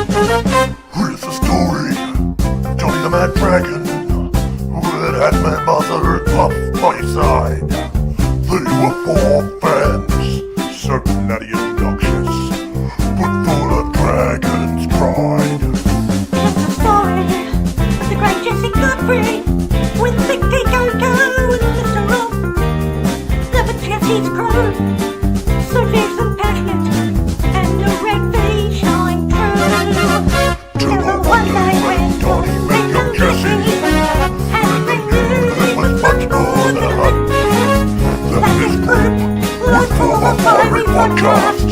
Here's the story. Johnny the Mad Dragon, who had my mother up by his side. They were four fans, certain nutty obnoxious, but full of dragon's pride. Here's the story of the great Jesse Godfrey, with Big T Go-Go and Mr. Rob. Love at Jesse's crew, so fierce and passionate, and the red V shine true. There were one day when Johnny met young Jesse, and they knew It was much more than a hunt. That his group would form a fiery podcast.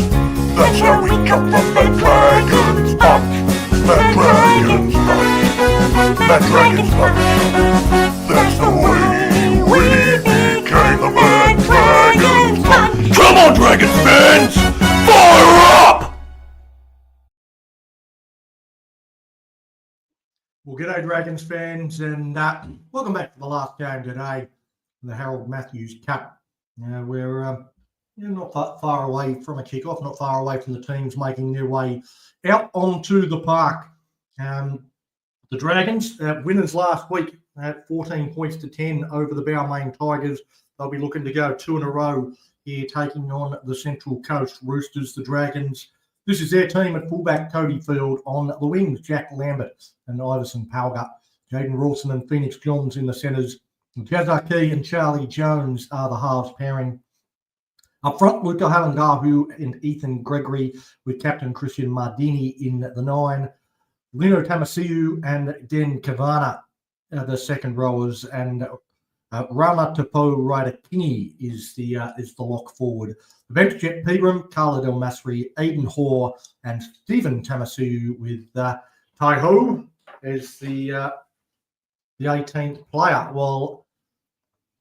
That's how we come from the Dragon's Punch. That Dragon's Punch. That Dragon's Punch. That's the way we became the Mad Dragons. Come on, Dragons fans! Fire up! Well, g'day Dragons fans, and welcome back to the last game today, the Harold Matthews Cup. We're not far away from a kick-off, not far away from the teams making their way out onto the park. The Dragons, winners last week at 14 points to 10 over the Balmain Tigers. They'll be looking to go two in a row here, taking on the Central Coast Roosters. The Dragons, this is their team at fullback, Cody Field. On the wings, Jack Lambert and Iverson Palga. Jaden Rawson and Phoenix Johns in the centres. Jazaki and Charlie Jones are the halves pairing. Up front, Luca Halangahu and Ethan Gregory, with Captain Christian Mardini in the 9. Lino Tamasiu and Den Kavana are the second rowers, and Rama Tapo Raidakini is the lock forward. The bench, Jet Pegram, Carla Del Masri, Aidan Hoare, and Stephen Tamasiu, with Tai-Ho as the 18th player. While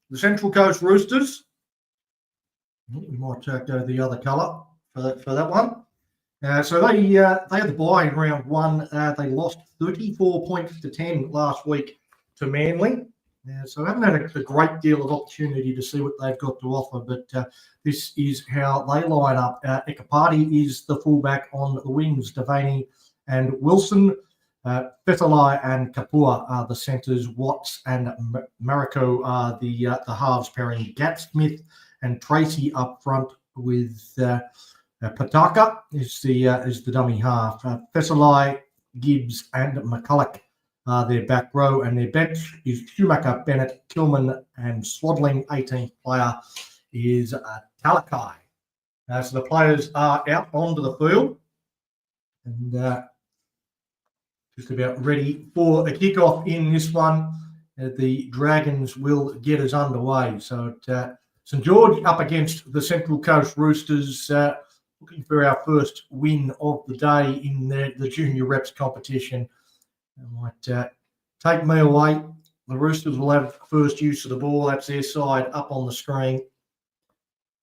the Central Coast Roosters, we might go the other colour for that one. So they had the bye in round one. They lost 34 points to 10 last week to Manly. So I haven't had a great deal of opportunity to see what they've got to offer, but this is how they line up. Ekapati is the fullback. On the wings, Devaney and Wilson. Bethalai and Kapua are the centres. Watts and Mariko are the halves pairing. Gatsmith and Tracy up front, with Pataka is the dummy half. Bethalai, Gibbs and McCulloch are their back row, and their bench is Schumacher, Bennett, Tillman and Swaddling. 18th player is Talakai. So the players are out onto the field and just about ready for a kickoff in this one. The Dragons will get us underway. So St George up against the Central Coast Roosters, looking for our first win of the day in the junior reps competition. It might take me away. The Roosters will have first use of the ball. That's their side up on the screen.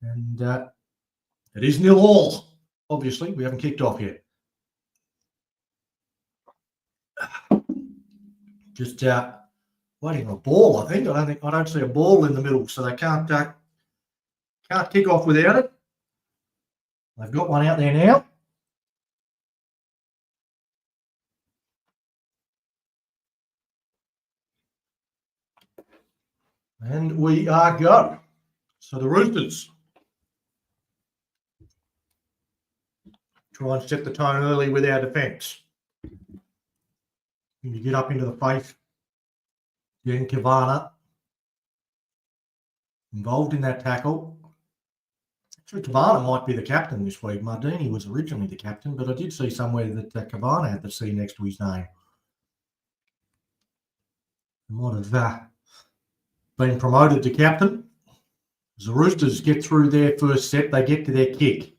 And it is 0-0. Obviously, we haven't kicked off yet. Just waiting on a ball, I think. I don't see a ball in the middle, so they can't kick off without it. They've got one out there now. And we are go. So the Roosters try and set the tone early with our defence. When you get up into the face, Jen Kavana involved in that tackle. Actually, Kavana might be the captain this week. Mardini was originally the captain, but I did see somewhere that Kavana had the C next to his name. He might have been promoted to captain. As the Roosters get through their first set, they get to their kick.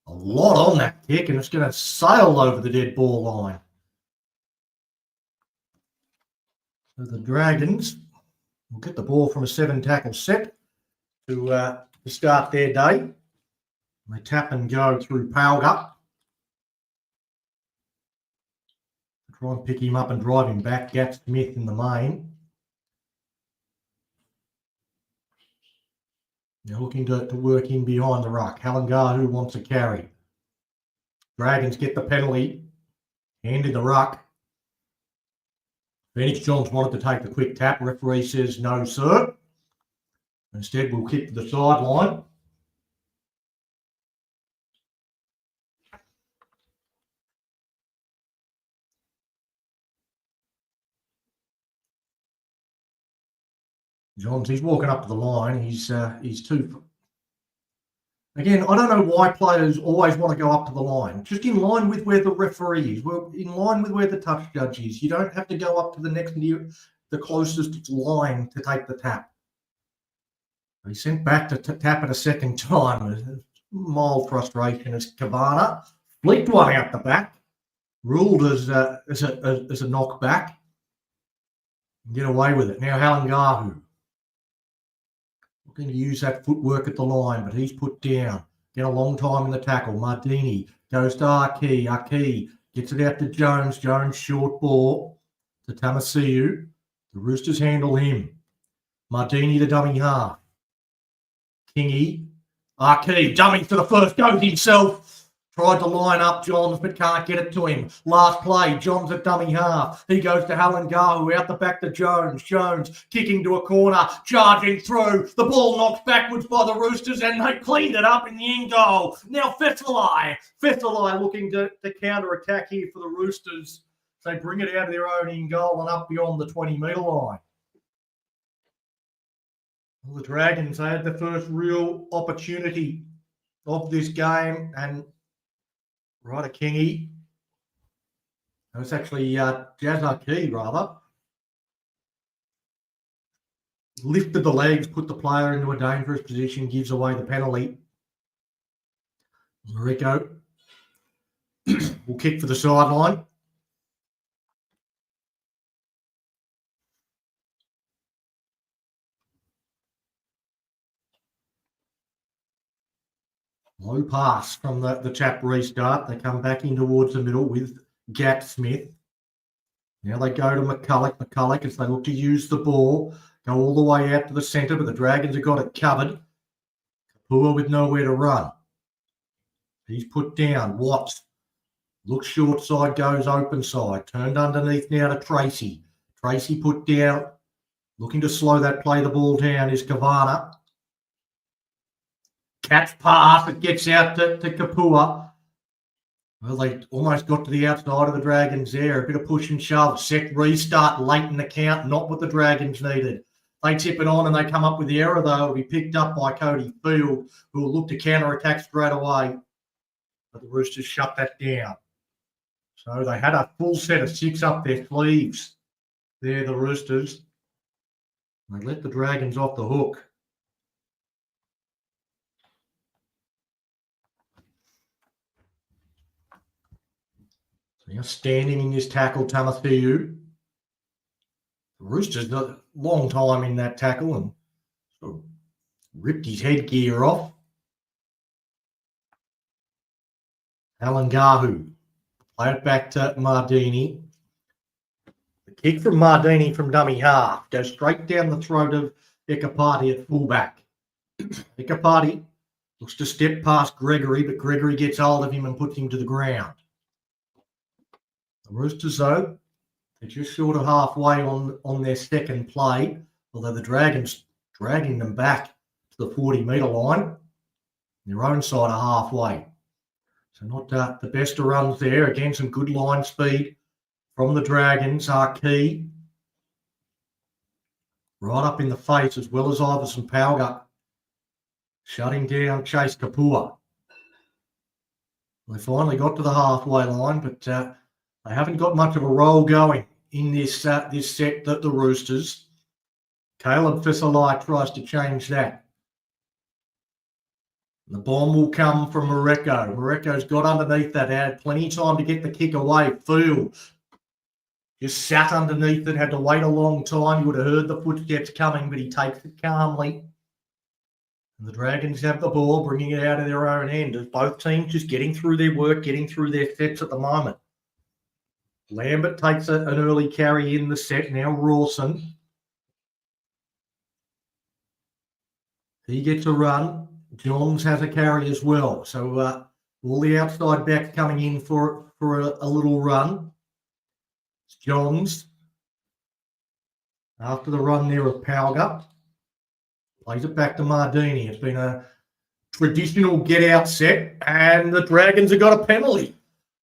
A lot on that kick, and it's going to sail over the dead ball line. So the Dragons will get the ball from a 7-tackle set to start their day. They tap and go through Palga. Try and pick him up and drive him back. Gat Smith in the main. They're looking to work in behind the ruck. Halangahu wants a carry. Dragons get the penalty. Hand in the ruck. Phoenix Johns wanted to take the quick tap. Referee says, no, sir. Instead, we'll kick to the sideline. Johns, he's walking up to the line. He's too... Again, I don't know why players always want to go up to the line. Just in line with where the referee is. Well, in line with where the touch judge is. You don't have to go up to the next the closest line to take the tap. He sent back to tap it a second time. Mild frustration as Kavana flicked one out the back. Ruled as a knockback. Get away with it. Now Halangahu. Looking to use that footwork at the line, but he's put down. Get a long time in the tackle. Mardini goes to Arki. Arki gets it out to Jones. Jones short ball to Tamasiu. The Roosters handle him. Mardini the dummy half. Kingy. Arki dummy for the first goes himself. Tried to line up Johns, but can't get it to him. Last play, Johns at dummy half. He goes to Halangahu, out the back to Jones. Jones kicking to a corner, charging through. The ball knocked backwards by the Roosters, and they cleaned it up in the end goal. Now Fesselai looking to counter-attack here for the Roosters. They bring it out of their own end goal and up beyond the 20-metre line. Well, the Dragons, they had the first real opportunity of this game, and Ryder Kingy. It was actually Jazza rather. Lifted the legs, put the player into a dangerous position, gives away the penalty. Rico will kick for the sideline. Low pass from the tap restart. They come back in towards the middle with Gat Smith. Now they go to McCulloch. McCulloch, as they look to use the ball, go all the way out to the centre, but the Dragons have got it covered. Kapua with nowhere to run. He's put down. Watts looks short side, goes open side. Turned underneath now to Tracy. Tracy put down. Looking to slow that play the ball down is Kavana. Catch pass, it gets out to Kapua. Well, they almost got to the outside of the Dragons there. A bit of push and shove. Set restart late in the count, not what the Dragons needed. They tip it on and they come up with the error, though. It'll be picked up by Cody Field, who will look to counter-attack straight away. But the Roosters shut that down. So they had a full set of 6 up their sleeves there, the Roosters. They let the Dragons off the hook. Now standing in this tackle, Tamathiu. The Roosters got a long time in that tackle and sort of ripped his headgear off. Halangahu. Play it back to Mardini. The kick from Mardini from dummy half goes straight down the throat of Ekapati at fullback. Ekapati looks to step past Gregory, but Gregory gets hold of him and puts him to the ground. The Roosters, though, they're just short of halfway on their second play, although the Dragons dragging them back to the 40-metre line. Their own side are halfway. So not the best of runs there. Again, some good line speed from the Dragons are key. Right up in the face, as well as Iverson Palga. Shutting down Chase Kapua. They finally got to the halfway line, but they haven't got much of a roll going in this set, the Roosters. Caleb Fesselai tries to change that. The bomb will come from Moreko. Moreko's got underneath that, had plenty of time to get the kick away. Field just sat underneath it, had to wait a long time. You would have heard the footsteps coming, but he takes it calmly. And the Dragons have the ball, bringing it out of their own end. As both teams just getting through their work, getting through their sets at the moment. Lambert takes an early carry in the set. Now Rawson. He gets a run. Johns has a carry as well. So All the outside backs coming in for a little run. It's Johns. After the run there of Palga. Plays it back to Mardini. It's been a traditional get-out set, and the Dragons have got a penalty.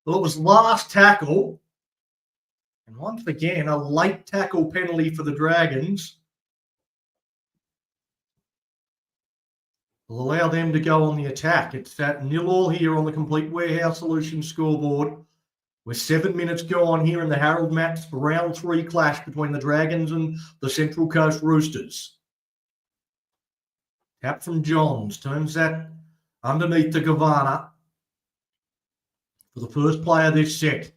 Well, it was last tackle. And once again, a late tackle penalty for the Dragons will allow them to go on the attack. It's at 0-0 here on the Complete Warehouse Solutions scoreboard. We're 7 minutes gone here in the Harold Matts round 3 clash between the Dragons and the Central Coast Roosters. Tap from Johns, turns that underneath to Gavana for the first player this set.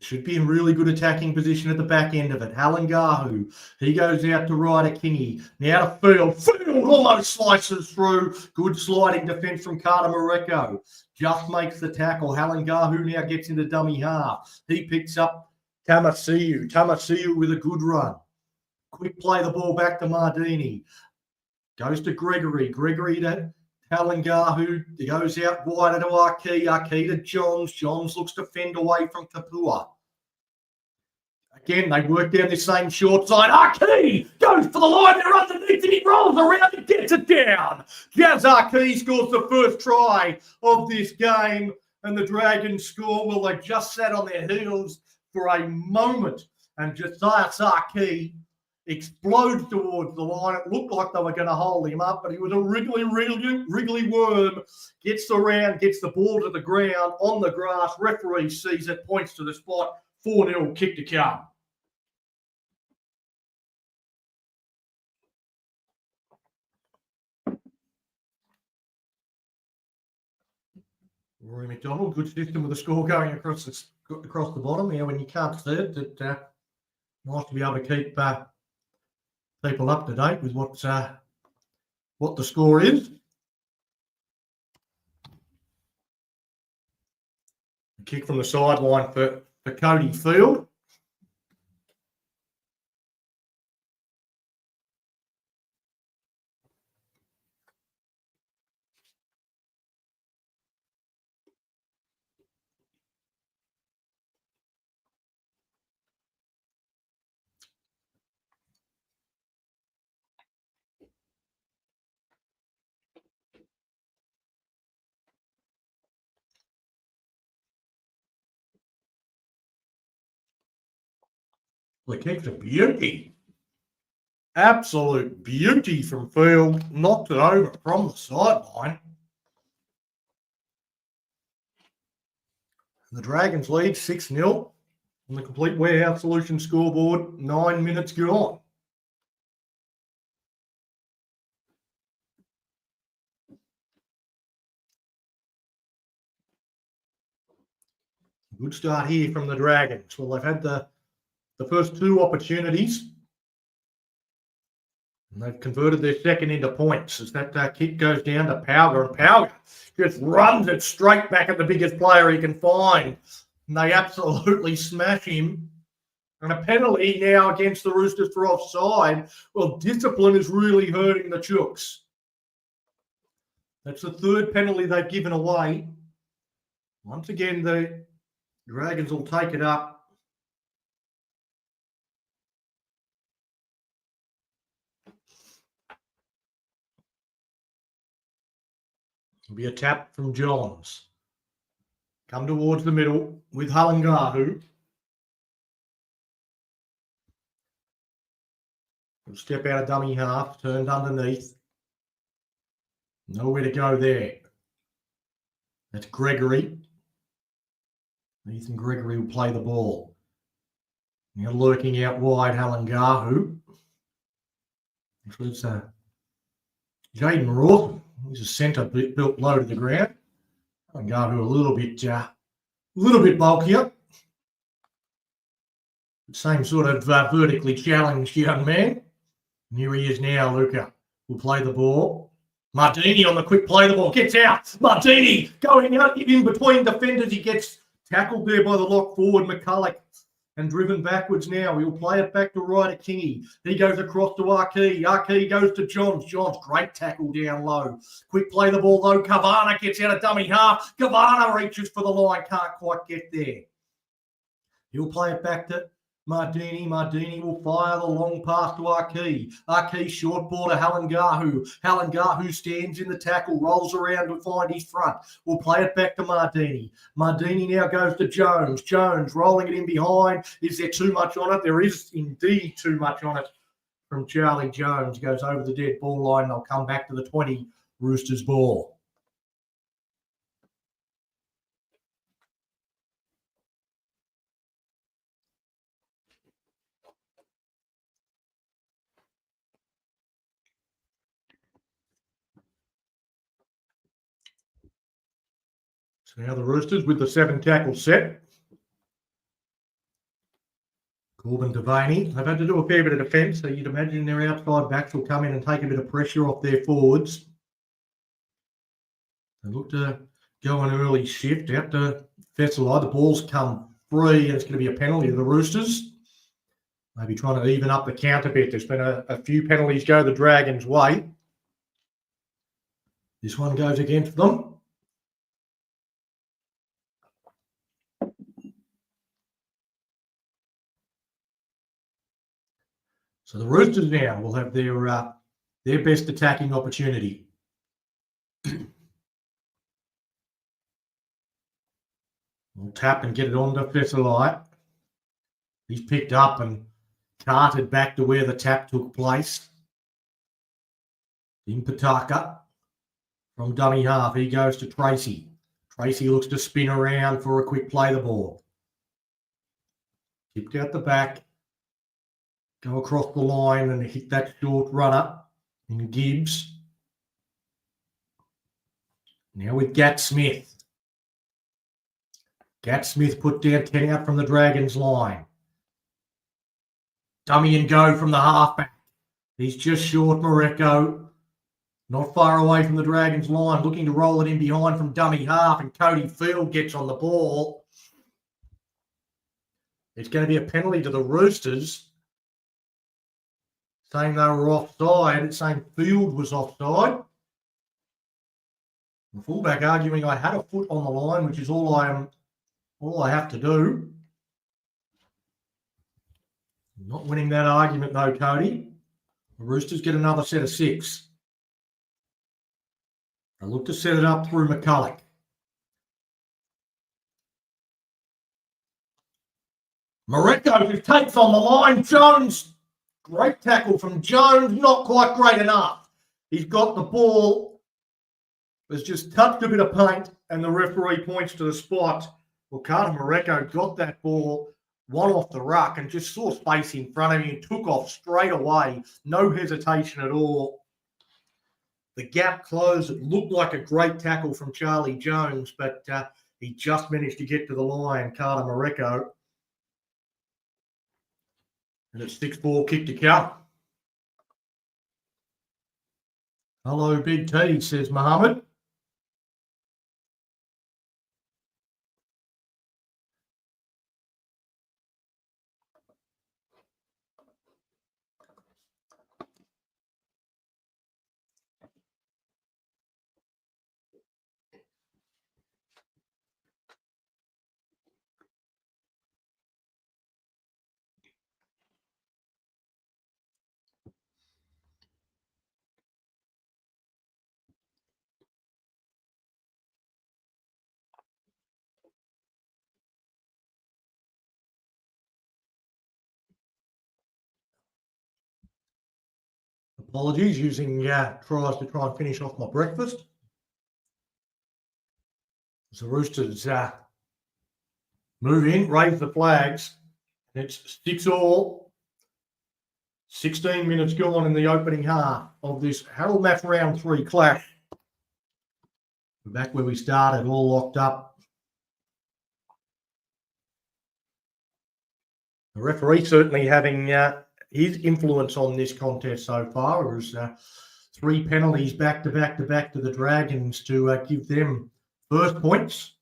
Should be in really good attacking position at the back end of it. Halangahu, he goes out to Ryder Kingy. Now to Field. Field almost slices through. Good sliding defence from Carter Mareko. Just makes the tackle. Halangahu now gets into dummy half. He picks up Tamasiu. Tamasiu with a good run. Quick play the ball back to Mardini. Goes to Gregory. Gregory to Halangahu. He goes out wider to Arki. Arki to Johns. Johns looks to fend away from Kapua. Again, they work down this same short side. Arki goes for the line. They're underneath and he rolls around and gets it down. Jazz Arki scores the first try of this game. And the Dragons score. Well, they just sat on their heels for a moment. And Josiah Arki explodes towards the line. It looked like they were going to hold him up, but he was a wriggly worm. Gets around, gets the ball to the ground on the grass. Referee sees it, points to the spot. 4-0 kick to come. Rory McDonald, good system with the score going across the bottom. Yeah, when you can't see it, it's nice to be able to keep people up to date with what the score is. A kick from the sideline for Cody Field. The kick's a beauty. Absolute beauty from Field. Knocked it over from the sideline. The Dragons lead 6-0 on the Complete Warehouse Solutions scoreboard. 9 minutes gone. Good start here from the Dragons. Well, they've had the first 2 opportunities, and they've converted their second into points as that kick goes down to Powder, and Powder just runs it straight back at the biggest player he can find, and they absolutely smash him. And a penalty now against the Roosters for offside. Well, discipline is really hurting the Chooks. That's the 3rd penalty they've given away. Once again, the Dragons will take it up. It'll be a tap from Johns. Come towards the middle with Halangahu. He'll step out of dummy half, turned underneath. Nowhere to go there. That's Gregory. Ethan Gregory will play the ball. Now lurking out wide, Halangahu. It's Jaden Rawson. He's a centre built low to the ground. Halangahu a little bit bulkier. Same sort of vertically challenged young man. And here he is now, Luca. Will play the ball. Mardini on the quick play, the ball gets out. Mardini going out in between defenders. He gets tackled there by the lock forward, McCulloch. and driven backwards now. We'll play it back to Ryder Kingy. He goes across to Arkey. Arkey goes to Johns. Johns, great tackle down low. Quick play the ball though. Kavana gets out of dummy half. Kavana reaches for the line, can't quite get there. He'll play it back to Mardini. Mardini will fire the long pass to Arkey. Arkey short ball to Halangahu. Halangahu stands in the tackle, rolls around to find his front. We'll play it back to Mardini. Mardini now goes to Jones. Jones rolling it in behind. Is there too much on it? There is indeed too much on it from Charlie Jones. Goes over the dead ball line. They'll come back to the 20 Roosters ball. So now the Roosters with the 7 tackle set. Corbin Devaney. They've had to do a fair bit of defence, so you'd imagine their outside backs will come in and take a bit of pressure off their forwards. They look to go an early shift out to Fesseli. The ball's come free and it's going to be a penalty to the Roosters. Maybe trying to even up the count a bit. There's been a few penalties go the Dragons' way. This one goes against them. So the Roosters now will have their best attacking opportunity. We'll tap and get it on to Fesseli. He's picked up and carted back to where the tap took place. In Pataka from dummy half. He goes to Tracy. Tracy looks to spin around for a quick play the ball. Tipped out the back. Go across the line and hit that short runner in Gibbs. Now with Gat Smith. Gat Smith put down 10 out from the Dragons line. Dummy and go from the halfback. He's just short Moreko. Not far away from the Dragons line. Looking to roll it in behind from dummy half, and Cody Field gets on the ball. It's going to be a penalty to the Roosters. Saying they were offside. It's saying Field was offside. The fullback arguing I had a foot on the line, which is all I have to do. Not winning that argument though, Cody. The Roosters get another set of 6. They look to set it up through McCulloch. Moreko who takes on the line. Jones. Great tackle from Jones. Not quite great enough. He's got the ball. Has just touched a bit of paint and the referee points to the spot. Well, Carter Moreko got that ball one off the ruck and just saw space in front of him and took off straight away. No hesitation at all. The gap closed. It looked like a great tackle from Charlie Jones, but he just managed to get to the line, Carter Moreko. And it's 6-4 kick to come. Hello, Big T, says Mohammed. Apologies, using tries to try and finish off my breakfast. As the Roosters move in, raise the flags. It's 6-all. 16 minutes gone in the opening half of this Harold Math round 3 clash. We're back where we started, all locked up. The referee certainly having his influence on this contest so far. It was 3 penalties back to the Dragons to give them first points.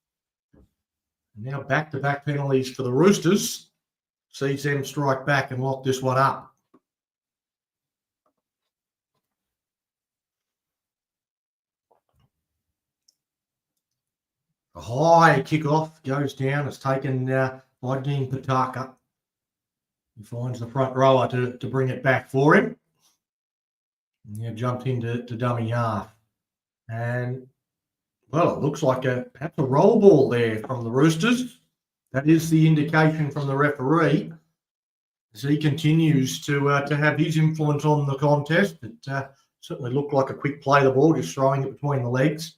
And now back-to-back penalties for the Roosters. sees them strike back and lock this one up. A high kickoff goes down. It's taken by Dean Pataka. He finds the front rower to bring it back for him. Now jumped into dummy half. And, well, it looks like perhaps a roll ball there from the Roosters. That is the indication from the referee. As he continues to have his influence on the contest, it certainly looked like a quick play the ball, just throwing it between the legs.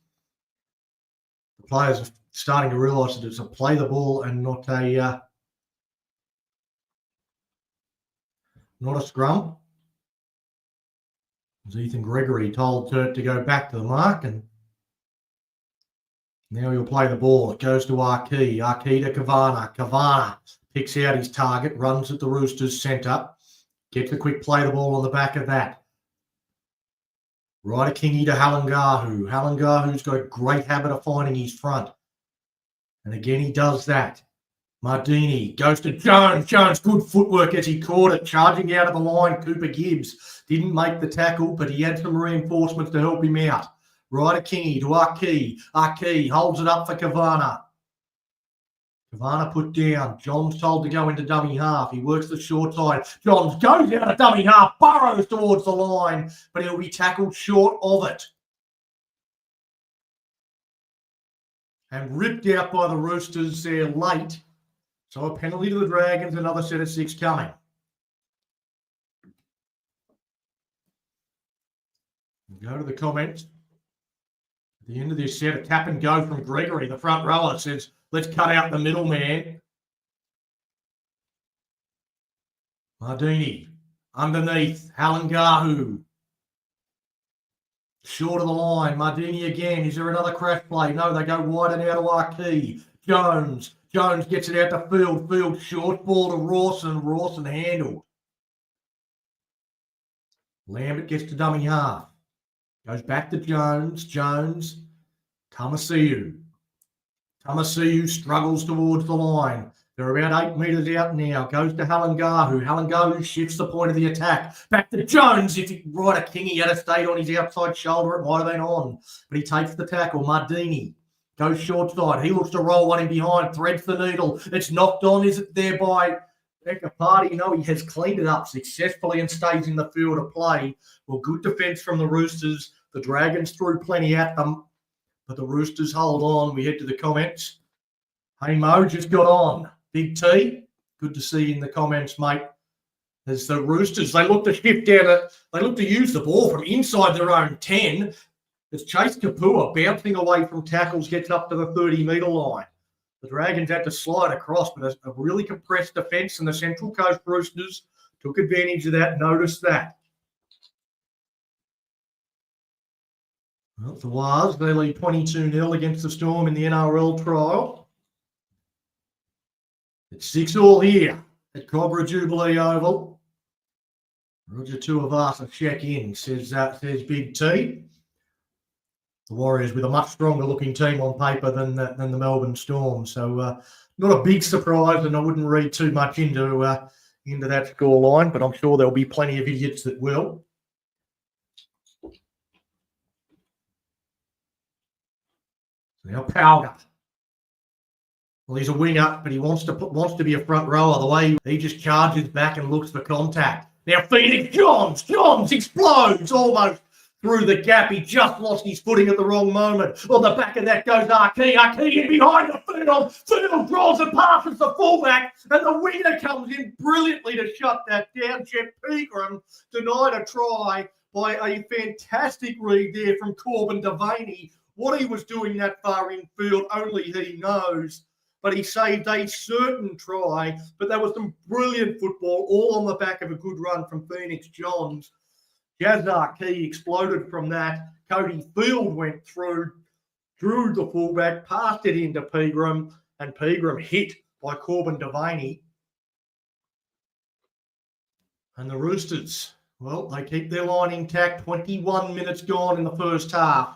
The players are starting to realise that it's a play the ball and not a scrum. As Ethan Gregory told to go back to the mark, and now he'll play the ball. It goes to Archie. Archie to Kavanagh. Kavanagh picks out his target, runs at the Roosters centre, gets a quick play the ball on the back of that. Ryder Kingy to Halangahu. Halangahu's got a great habit of finding his front. And again, he does that. Mardini goes to Jones. Jones, good footwork as he caught it. Charging out of the line, Cooper Gibbs. Didn't make the tackle, but he had some reinforcements to help him out. Ryder Kingy to Archie. Archie holds it up for Kavanagh. Kavanagh put down. Johns told to go into dummy half. He works the short side. Johns goes out of dummy half, burrows towards the line, but he'll be tackled short of it. And ripped out by the Roosters there late. So a penalty to the Dragons, another set of 6 coming. We'll go to the comments. At the end of this set, a tap and go from Gregory. The front rower says, let's cut out the middle man. Mardini, underneath, Halangahu. Short of the line, Mardini again. Is there another crash play? No, they go wide and out of Archie. Jones. Jones gets it out to Field. Field short ball to Rawson. Rawson handled. Lambert gets to dummy half. Goes back to Jones. Jones. Tamasiu. Tamasiu struggles towards the line. They're about 8 metres out now. Goes to Halangahu. Halangahu shifts the point of the attack. Back to Jones. If he Ryder Kingy had stayed on his outside shoulder, it might have been on. But he takes the tackle. Mardini goes short side. He looks to roll one in behind. Threads the needle. It's knocked on. Is it there by Ekapati? No, he has cleaned it up successfully and stays in the field of play. Well, good defence from the Roosters. The Dragons threw plenty at them. But the Roosters hold on. We head to the comments. Hey, Mo, just got on. Big T, good to see you in the comments, mate. There's the Roosters. They look to shift down. They look to use the ball from inside their own 10. As Chase Kapua bouncing away from tackles gets up to the 30-metre line. The Dragons had to slide across, but a really compressed defence, and the Central Coast Roosters took advantage of that. Notice that. Well, the Waz, they lead 22-0 against the Storm in the NRL trial. It's 6-all here at Cobra Jubilee Oval. Roger Tuivasa check in, says Big T. The Warriors with a much stronger looking team on paper than the Melbourne Storm. So not a big surprise, and I wouldn't read too much into that scoreline, but I'm sure there'll be plenty of idiots that will. Now Powder. Well, he's a winger, but he wants to be a front rower. The way he just charges back and looks for contact. Now Phoenix Johns explodes almost through the gap. He just lost his footing at the wrong moment. On the back of that goes Archie. Archie in behind the Field. Field draws and passes the fullback, and the winger comes in brilliantly to shut that down. Jet Pegram denied a try by a fantastic read there from Corbin Devaney. What he was doing that far infield, only he knows. But he saved a certain try. But there was some brilliant football, all on the back of a good run from Phoenix Johns. Jazar Key exploded from that. Cody Field went through, drew the fullback, passed it into Pegram, and Pegram hit by Corbin Devaney. And the Roosters, well, they keep their line intact. 21 minutes gone in the first half.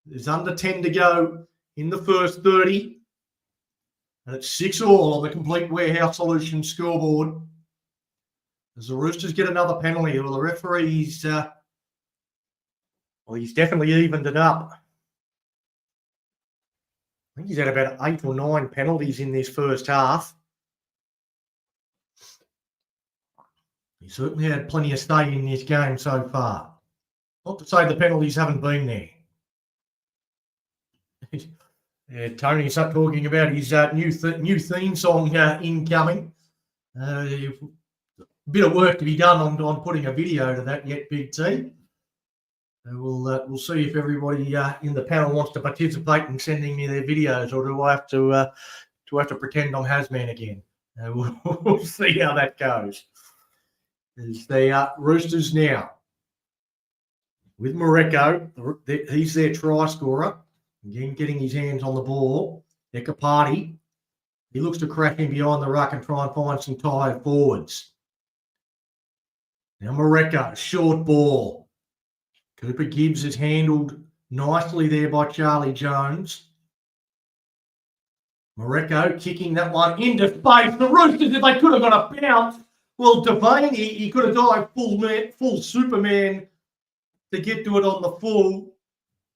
There's under 10 to go in the first 30. And it's 6-all on the Complete Warehouse Solutions scoreboard. As the Roosters get another penalty, well, the referee's he's definitely evened it up. I think he's had about 8 or 9 penalties in this first half. He certainly had plenty of stay in this game so far. Not to say the penalties haven't been there. Yeah, Tony's talking about his new theme song incoming. A bit of work to be done on putting a video to that yet, Big T. We'll see if everybody in the panel wants to participate in sending me their videos, or do I have to pretend I'm Hasman again? We'll see how that goes. As the Roosters now with Moreko, he's their try scorer. Again, getting his hands on the ball. Ekapati, he looks to crack in behind the ruck and try and find some tired forwards. Now Moreko, short ball. Cooper Gibbs is handled nicely there by Charlie Jones. Moreko kicking that one into space. The Roosters, if they could have got a bounce, well, Devane, he could have dived full Superman to get to it on the full.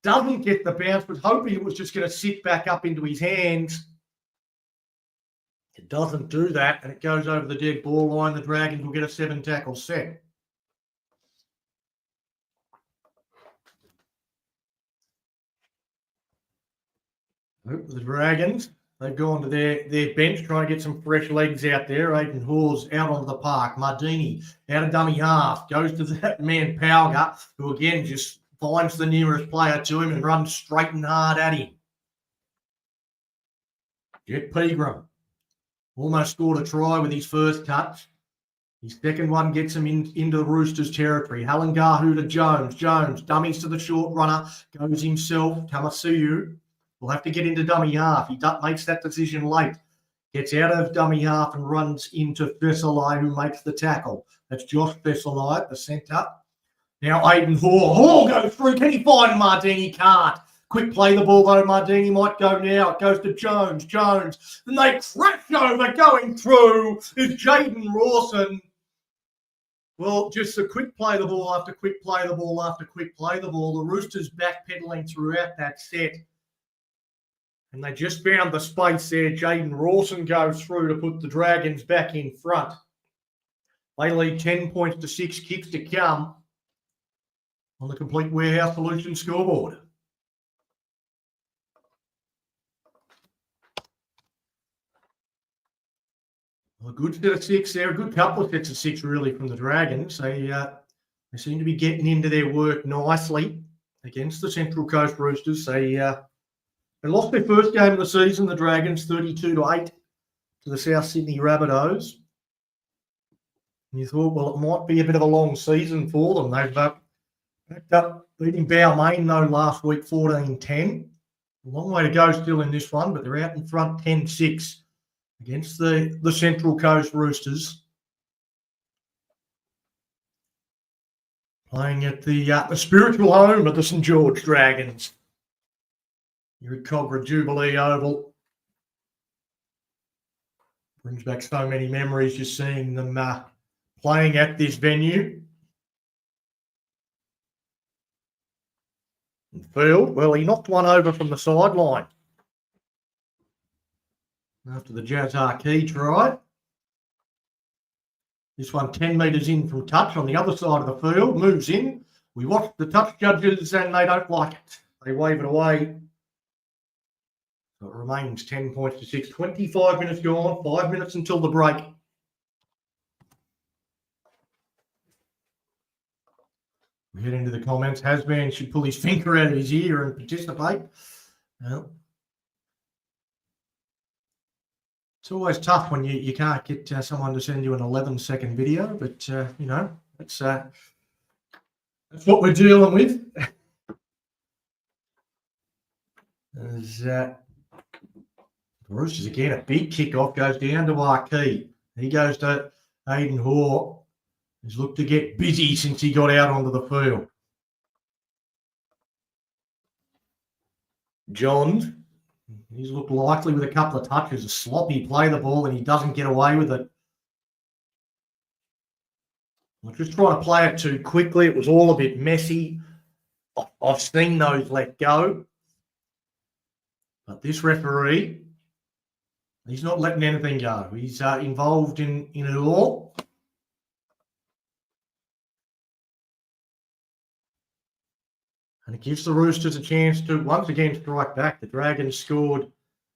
Doesn't get the bounce, but hoping it was just going to sit back up into his hands. It doesn't do that, and it goes over the dead ball line. The Dragons will get a 7-tackle set. The Dragons, they've gone to their bench, trying to get some fresh legs out there. Aiden Hawes out onto the park. Mardini out of dummy half. Goes to that man Powger, who again just finds the nearest player to him and runs straight and hard at him. Jet Pegram almost scored a try with his first touch. His second one gets him into the Roosters territory. Halangahu to Jones. Jones dummies to the short runner. Goes himself. Tamasuyu will have to get into dummy half. He makes that decision late. Gets out of dummy half and runs into Veseli, who makes the tackle. That's Josh Veseli at the centre. Now Aiden Hall. Hall goes through. Can he find Mardini? Can't. Quick play the ball though. Mardini might go now. It goes to Jones. Jones. Then they crash over. Going through is Jaden Rawson. Well, just a quick play the ball after quick play the ball after quick play the ball. The Roosters backpedaling throughout that set. And they just found the space there. Jaden Rawson goes through to put the Dragons back in front. They lead 10 points to 6 kicks to come on the Complete Warehouse Solutions scoreboard. Well, a good set of 6 there. A good couple of sets of 6 really from the Dragons. They seem to be getting into their work nicely against the Central Coast Roosters. They lost their first game of the season, the Dragons, 32-8 to the South Sydney Rabbitohs. And you thought, well, it might be a bit of a long season for them. They've backed up beating Balmain, though, last week, 14-10. A long way to go still in this one, but they're out in front 10-6 against the Central Coast Roosters. Playing at the spiritual home of the St George Dragons. You're at Cogra Jubilee Oval. Brings back so many memories just seeing them playing at this venue. And Field, well, he knocked one over from the sideline after the Jazar Key try. This one 10 metres in from touch on the other side of the field. Moves in. We watched the touch judges and they don't like it. They wave it away. So it remains 10 points to 6. 25 minutes gone. 5 minutes until the break. We head into the comments. Hasman should pull his finger out of his ear and participate. Well, it's always tough when you can't get someone to send you an 11-second video, but, you know, that's what we're dealing with. As the Roosters again, a big kickoff goes down to Arkey. He goes to Aiden Hoare. He's looked to get busy since he got out onto the field. Johns He's looked likely with a couple of touches. A sloppy play the ball and he doesn't get away with it. I'm just trying to play it too quickly. It was all a bit messy. I've seen those let go. But this referee, he's not letting anything go. He's involved in it all. And it gives the Roosters a chance to once again strike back. The Dragons scored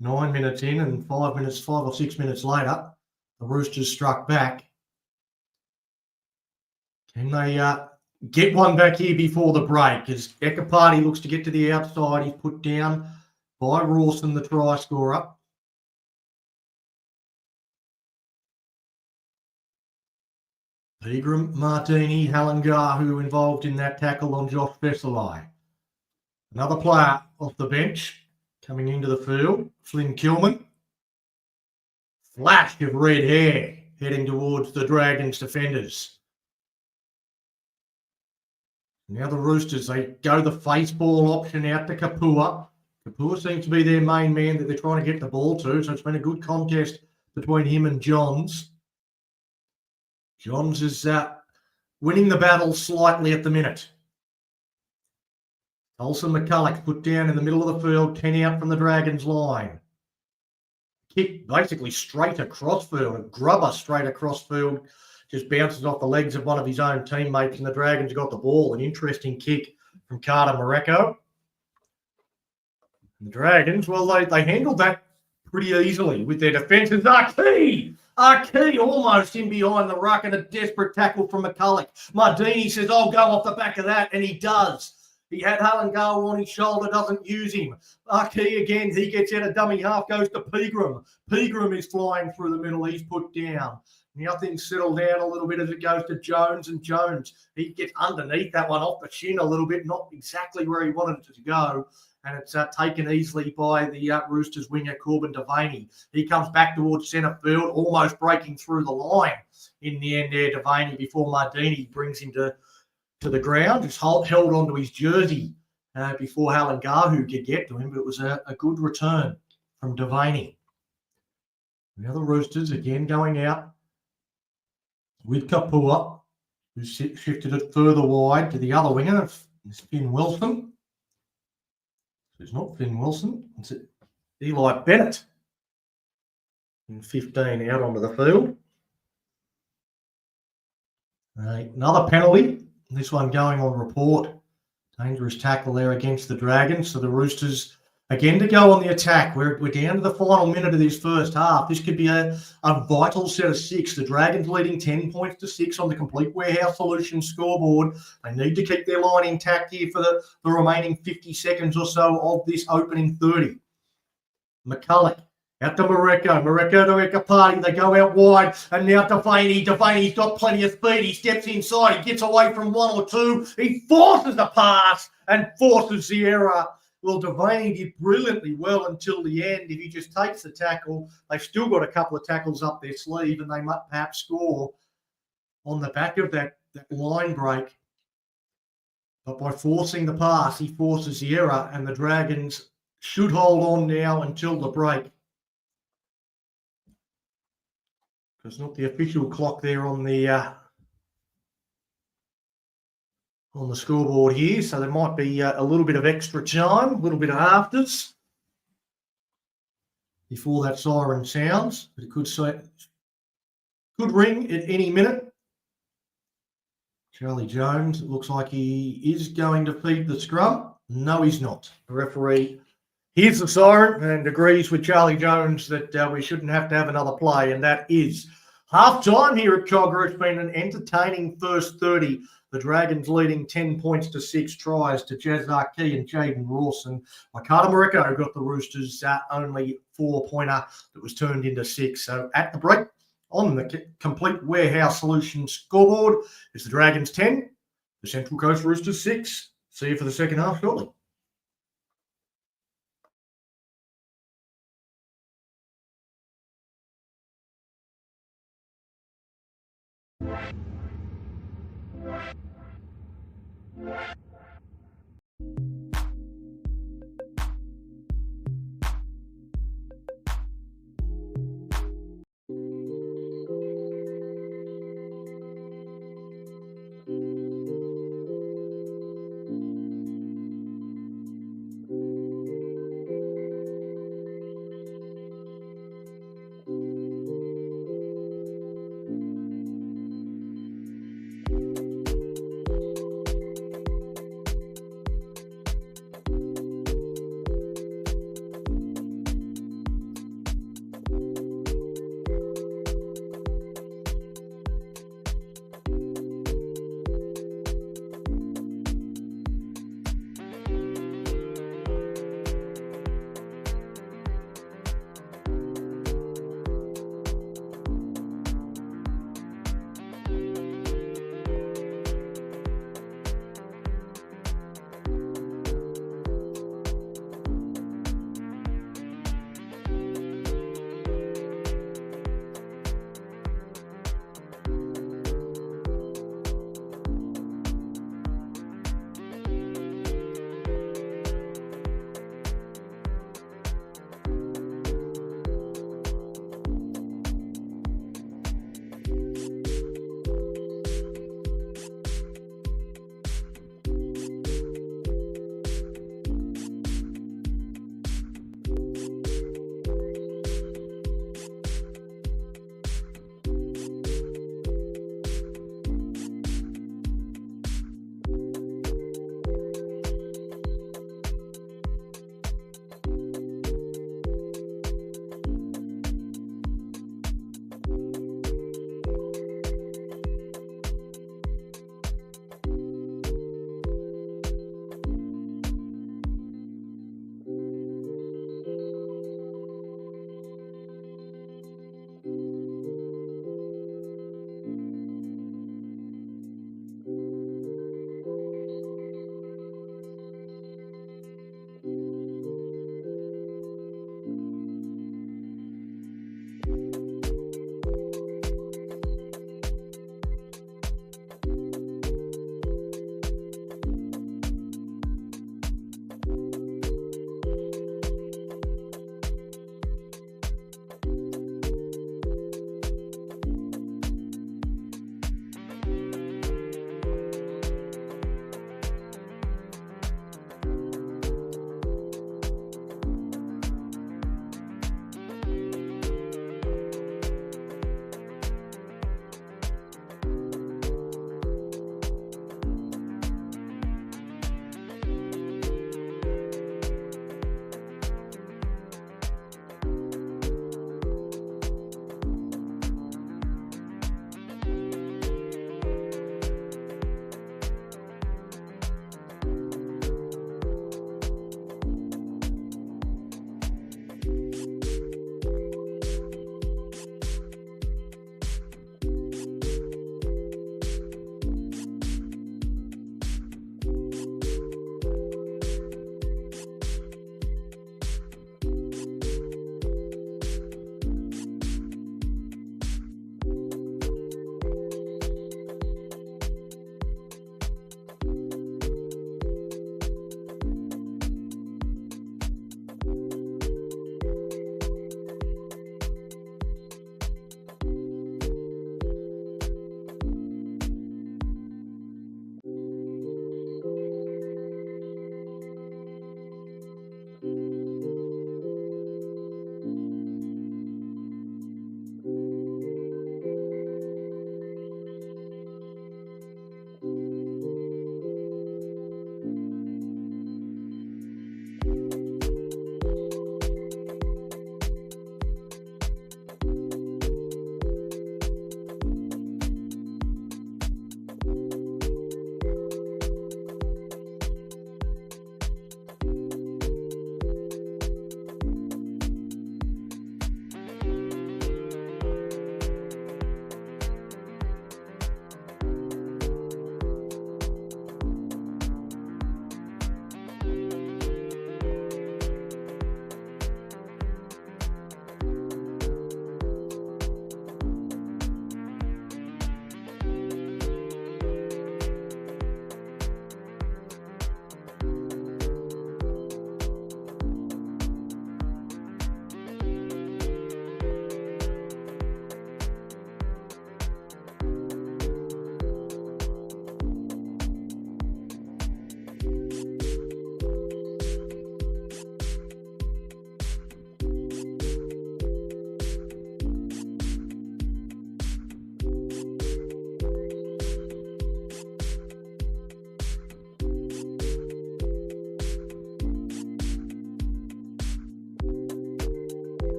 9 minutes in, and 5 or 6 minutes later, the Roosters struck back. Can they get one back here before the break? As Ekapati looks to get to the outside, he's put down by Rawson, the try scorer. Pegram, Martini, Halangahu involved in that tackle on Josh Vesely. Another player off the bench coming into the field, Flynn Kilman. Flash of red hair heading towards the Dragons defenders. Now the Roosters, they go the face ball option out to Kapua. Kapua seems to be their main man that they're trying to get the ball to, so it's been a good contest between him and Johns. Johns is winning the battle slightly at the minute. Olsen McCulloch put down in the middle of the field, 10 out from the Dragons line. Kick basically straight across field, a grubber straight across field, just bounces off the legs of one of his own teammates, and the Dragons got the ball. An interesting kick from Carter Morocco. The Dragons, well, they handled that pretty easily with their defences. Arkey almost in behind the ruck, and a desperate tackle from McCulloch. Mardini says, I'll go off the back of that, and he does. He had Halangahu on his shoulder, doesn't use him. Arkey again, he gets out a dummy half, goes to Pegram. Pegram is flying through the middle, he's put down. Now things settle down a little bit as it goes to Jones, and Jones, he gets underneath that one off the shin a little bit, not exactly where he wanted it to go. And it's taken easily by the Roosters winger, Corbin Devaney. He comes back towards centre field, almost breaking through the line in the end there, Devaney, before Mardini brings him to the ground. Just held onto his jersey before Halangahu could get to him, but it was a good return from Devaney. Now the Roosters again going out with Kapua, who shifted it further wide to the other winger. It's Finn Wilson. It's not Finn Wilson, it's Eli Bennett. And 15 out onto the field. Another penalty. This one going on report. Dangerous tackle there against the Dragons. So the Roosters again to go on the attack. We're down to the final minute of this first half. This could be a vital set of 6. The Dragons leading 10 points to 6 on the Complete Warehouse Solutions scoreboard. They need to keep their line intact here for the remaining 50 seconds or so of this opening 30. McCulloch out to Morocco to Ekapati. They go out wide, and now Devaney. Devaney's got plenty of speed. He steps inside. He gets away from one or two. He forces the pass and forces the error. Well, Devaney did brilliantly well until the end. If he just takes the tackle, they've still got a couple of tackles up their sleeve, and they might perhaps score on the back of that line break. But by forcing the pass, he forces the error, and the Dragons should hold on now until the break. It's not the official clock there on the scoreboard here, so there might be a little bit of extra time, a little bit of afters before that siren sounds. But it could ring at any minute. Charlie Jones, it looks like he is going to feed the scrum. No, he's not. The referee hears the siren and agrees with Charlie Jones that we shouldn't have to have another play, and that is half-time here at Cogger. It's been an entertaining first 30. The Dragons leading 10 points to 6 tries to Jazz Arkey and Jaden Rawson. Carter Morocco got the Roosters only 4-pointer that was turned into 6. So at the break on the Complete Warehouse Solutions scoreboard is the Dragons 10, the Central Coast Roosters 6. See you for the second half shortly.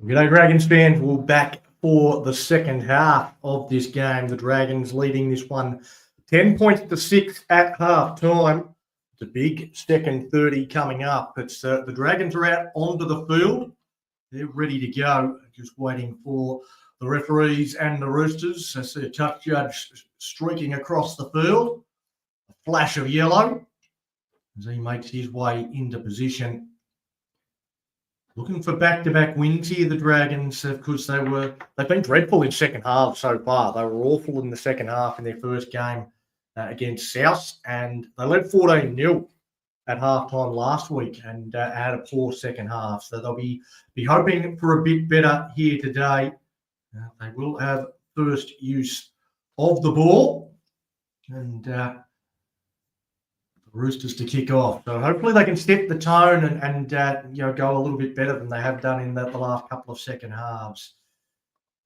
G'day Dragons fans, we're back for the second half of this game. The Dragons leading this one 10 points to 6 at half time. It's a big second 30 coming up. It's the Dragons are out onto the field. They're ready to go, just waiting for the referees and the Roosters. I see a touch judge streaking across the field. A flash of yellow as he makes his way into position. Looking for back-to-back wins here, the Dragons, because they've been dreadful in second half so far. They were awful in the second half in their first game against South, and they led 14-0 at halftime last week and had a poor second half. So they'll be hoping for a bit better here today. They will have first use of the ball and Roosters to kick off. So hopefully they can set the tone and go a little bit better than they have done in the last couple of second halves.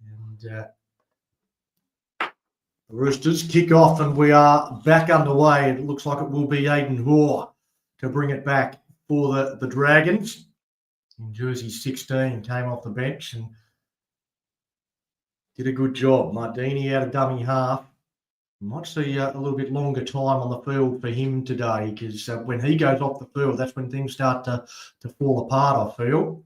And the Roosters kick off and we are back underway. It looks like it will be Aiden Hoare to bring it back for the Dragons. In jersey 16, came off the bench and did a good job. Mardini out of dummy half. Might see a little bit longer time on the field for him today because when he goes off the field, that's when things start to fall apart, I feel.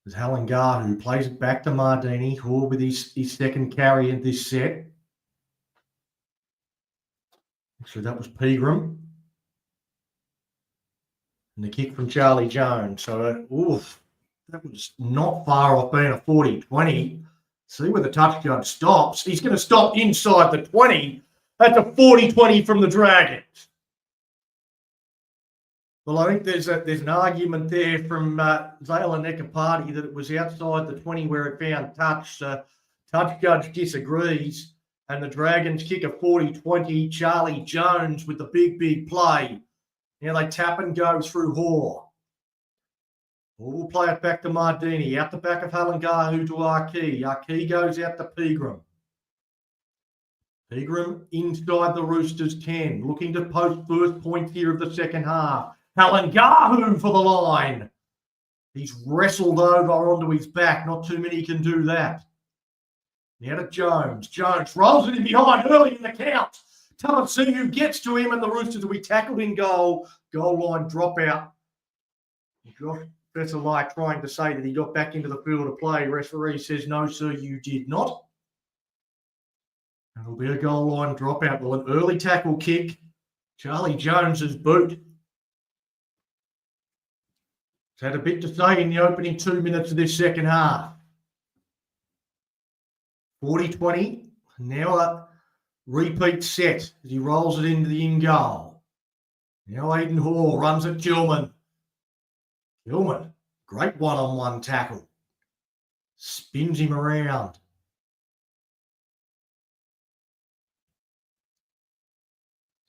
There's Halengar who plays it back to Mardini, Hoare with his second carry in this set. Actually, that was Pegram. And the kick from Charlie Jones. So, that was not far off being a 40-20. See where the touch judge stops. He's going to stop inside the 20. That's a 40-20 from the Dragons. Well, I think there's an argument there from Zayla Nekapati that it was outside the 20 where it found touch. Touch judge disagrees, and the Dragons kick a 40-20. Charlie Jones with the big play. Now they tap and go through Hoare. We'll play it back to Mardini. Out the back of Halengahu to Arki. Arki goes out to Pegram. Pegram inside the Roosters 10. Looking to post first point here of the second half. Halengahu for the line. He's wrestled over onto his back. Not too many can do that. Now to Jones. Jones rolls it in behind early in the count. Tamasiu gets to him and the Roosters will be tackled in goal. Goal line dropout. Josh Besselite trying to say that he got back into the field of play. Referee says, no, sir, you did not. And it'll be a goal line dropout. Well, an early tackle kick. Charlie Jones's boot. It's had a bit to say in the opening 2 minutes of this second half. 40-20. Now a repeat set as he rolls it into the in goal. Now Aiden Hoare runs at Gilman. Gilman, great one-on-one tackle. Spins him around.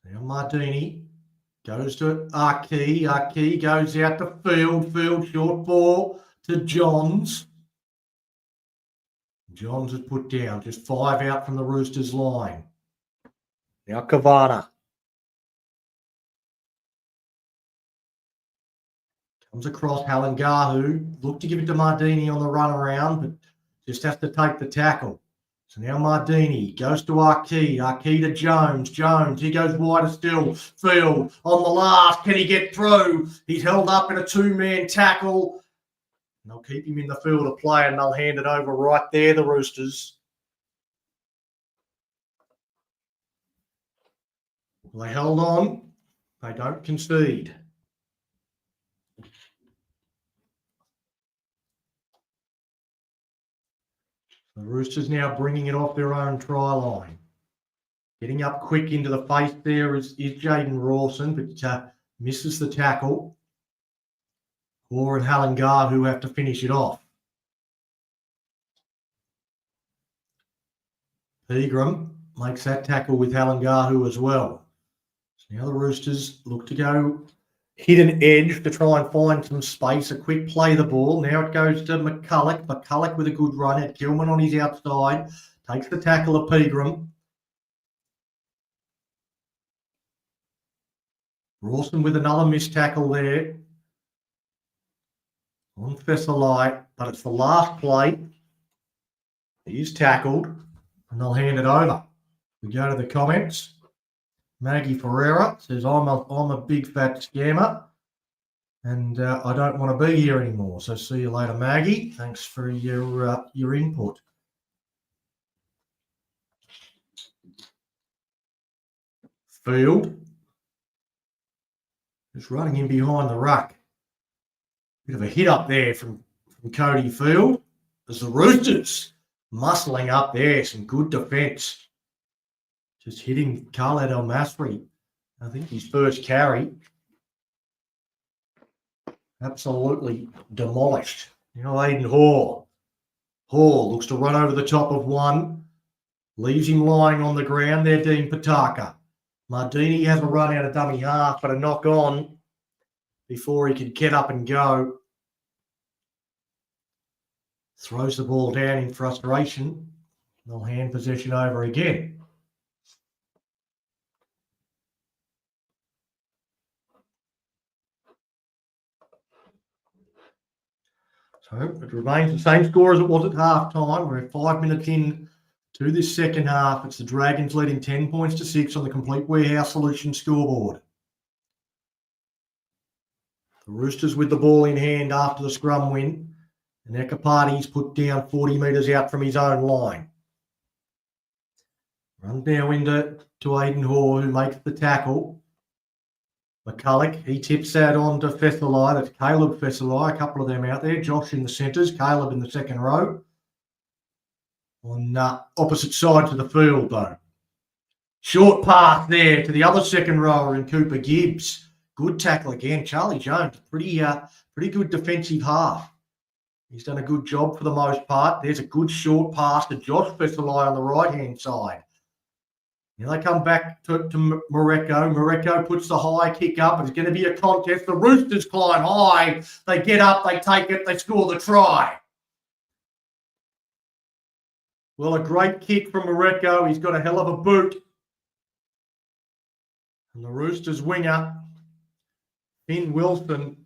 Now Mardini goes to Arki. Arki goes out to Field short ball to Johns. Johns is put down. Just 5 out from the Roosters line. Now Kavana. Comes across Halengahu. Look to give it to Mardini on the run around, but just has to take the tackle. So now Mardini goes to Arki. Arki to Jones. Jones, he goes wider still. Field on the last. Can he get through? He's held up in a 2-man tackle. And they'll keep him in the field of play and they'll hand it over right there, the Roosters. Well, they held on. They don't concede. The Roosters now bringing it off their own try line. Getting up quick into the face there is Jaden Rawson, but misses the tackle. Hoare and Halengar who have to finish it off. Pegram makes that tackle with Halengahu as well. So now the Roosters look to go hit an edge to try and find some space, a quick play the ball. Now it goes to McCulloch. McCulloch with a good run at Gilman on his outside. Takes the tackle of Pegram. Rawson with another missed tackle there. on Fessalite, but it's the last play. He is tackled, and they'll hand it over. We go to the comments. Maggie Ferreira says, I'm a big fat scammer, and I don't want to be here anymore. So see you later, Maggie. Thanks for your input. Field just running in behind the ruck. Bit of a hit up there from Cody Field. As the Roosters muscling up there, some good defence. Just hitting Khaled El Masri. I think his first carry. Absolutely demolished. Aiden Hall. Hall looks to run over the top of one. Leaves him lying on the ground there, Dean Pataka. Mardini has a run out of dummy half, but a knock on before he could get up and go. Throws the ball down in frustration. They'll hand possession over again. So it remains the same score as it was at half time. We're 5 minutes in to this second half. It's the Dragons leading 10 points to 6 on the Complete Warehouse Solutions scoreboard. The Roosters with the ball in hand after the scrum win. And Ekapati's put down 40 metres out from his own line. Run now into Aiden Hall, who makes the tackle. McCulloch, he tips that on to Fessalai. That's Caleb Fessalai, a couple of them out there. Josh in the centres, Caleb in the second row. On opposite sides of the field, though. Short pass there to the other second rower in Cooper Gibbs. Good tackle again. Charlie Jones, pretty good defensive half. He's done a good job for the most part. There's a good short pass to Josh Fessalai on the right-hand side. Now they come back to Moreko. Moreko puts the high kick up. It's going to be a contest. The Roosters climb high. They get up, they take it, they score the try. Well, a great kick from Moreko. He's got a hell of a boot. And the Roosters winger, Finn Wilson,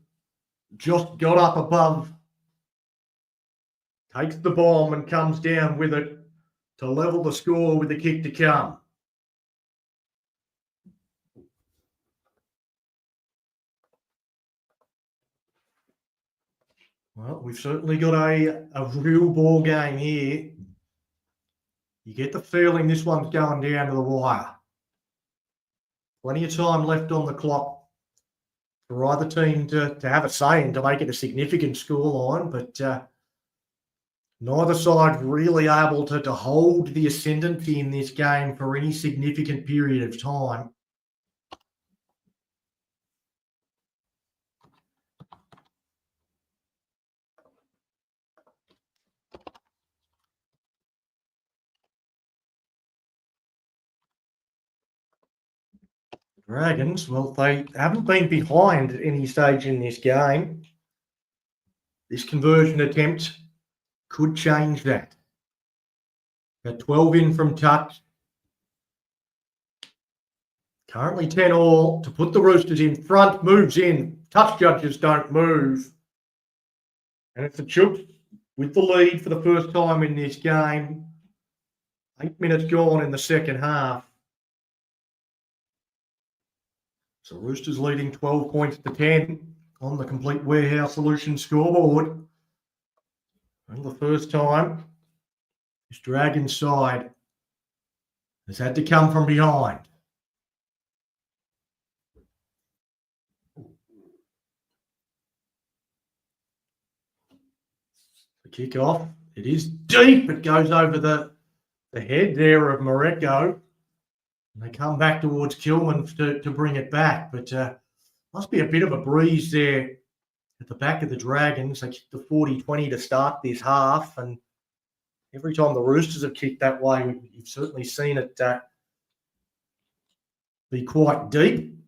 just got up above, takes the bomb and comes down with it to level the score with the kick to come. Well, we've certainly got a real ball game here. You get the feeling this one's going down to the wire. Plenty of time left on the clock for either team to have a say and to make it a significant scoreline, but neither side really able to hold the ascendancy in this game for any significant period of time. Dragons, well, they haven't been behind at any stage in this game. This conversion attempt could change that. Got 12 in from touch. Currently 10 all to put the Roosters in front. Moves in. Touch judges don't move. And it's the Chooks with the lead for the first time in this game. 8 minutes gone in the second half. So Roosters leading 12 points to 10 on the Complete Warehouse Solutions scoreboard. And the first time, this Dragons side has had to come from behind. The kick-off, it is deep. It goes over the head there of Moreko. And they come back towards Kilman to bring it back. But must be a bit of a breeze there at the back of the Dragons. They kicked the 40-20 to start this half. And every time the Roosters have kicked that way, you've certainly seen it be quite deep.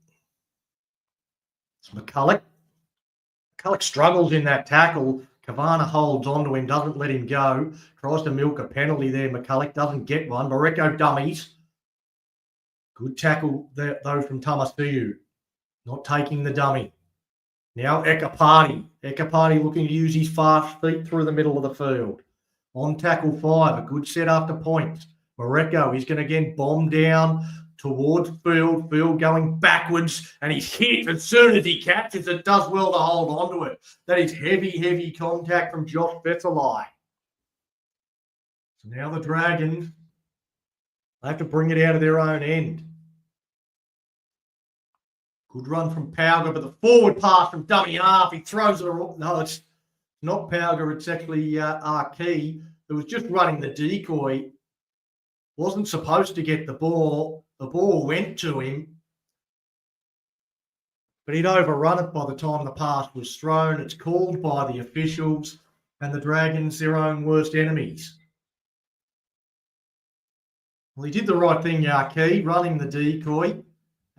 It's McCulloch. McCulloch struggles in that tackle. Kavana holds onto him, doesn't let him go. Tries to milk a penalty there. McCulloch doesn't get one. Moreko dummies. Good tackle, though, from Tamasiu. Not taking the dummy. Now Ekapati. Ekapati looking to use his fast feet through the middle of the field. On tackle 5, a good set after points. Moreko is going to again bomb down towards field. Field going backwards, and he's hit as soon as he catches it. Does well to hold on to it. That is heavy contact from Josh Vesely. So now the Dragons, they have to bring it out of their own end. Good run from Pauga, but the forward pass from dummy half. He throws it. No, it's not Pauga. It's actually Arkey, who was just running the decoy. Wasn't supposed to get the ball. The ball went to him, but he'd overrun it by the time the pass was thrown. It's called by the officials, and the Dragons their own worst enemies. Well, he did the right thing, Arkey, running the decoy.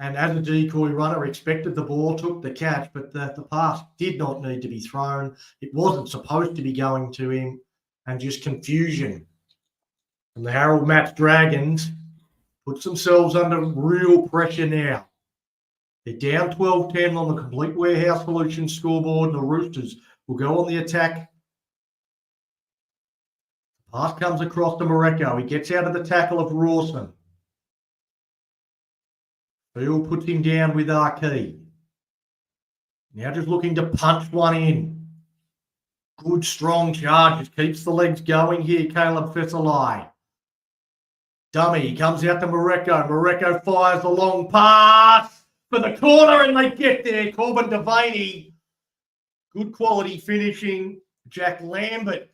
And as a decoy runner, expected the ball, took the catch, but the pass did not need to be thrown. It wasn't supposed to be going to him, and just confusion. And the Harold Matts Dragons puts themselves under real pressure now. They're down 12-10 on the Complete Warehouse Solutions scoreboard, and the Roosters will go on the attack. The pass comes across to Moreko. He gets out of the tackle of Rawson. Field puts him down with Arkey. Now just looking to punch one in. Good, strong charges. Keeps the legs going here, Caleb Vesely. Dummy, he comes out to Moreko. Moreko fires the long pass for the corner, and they get there. Corbin Devaney. Good quality finishing. Jack Lambert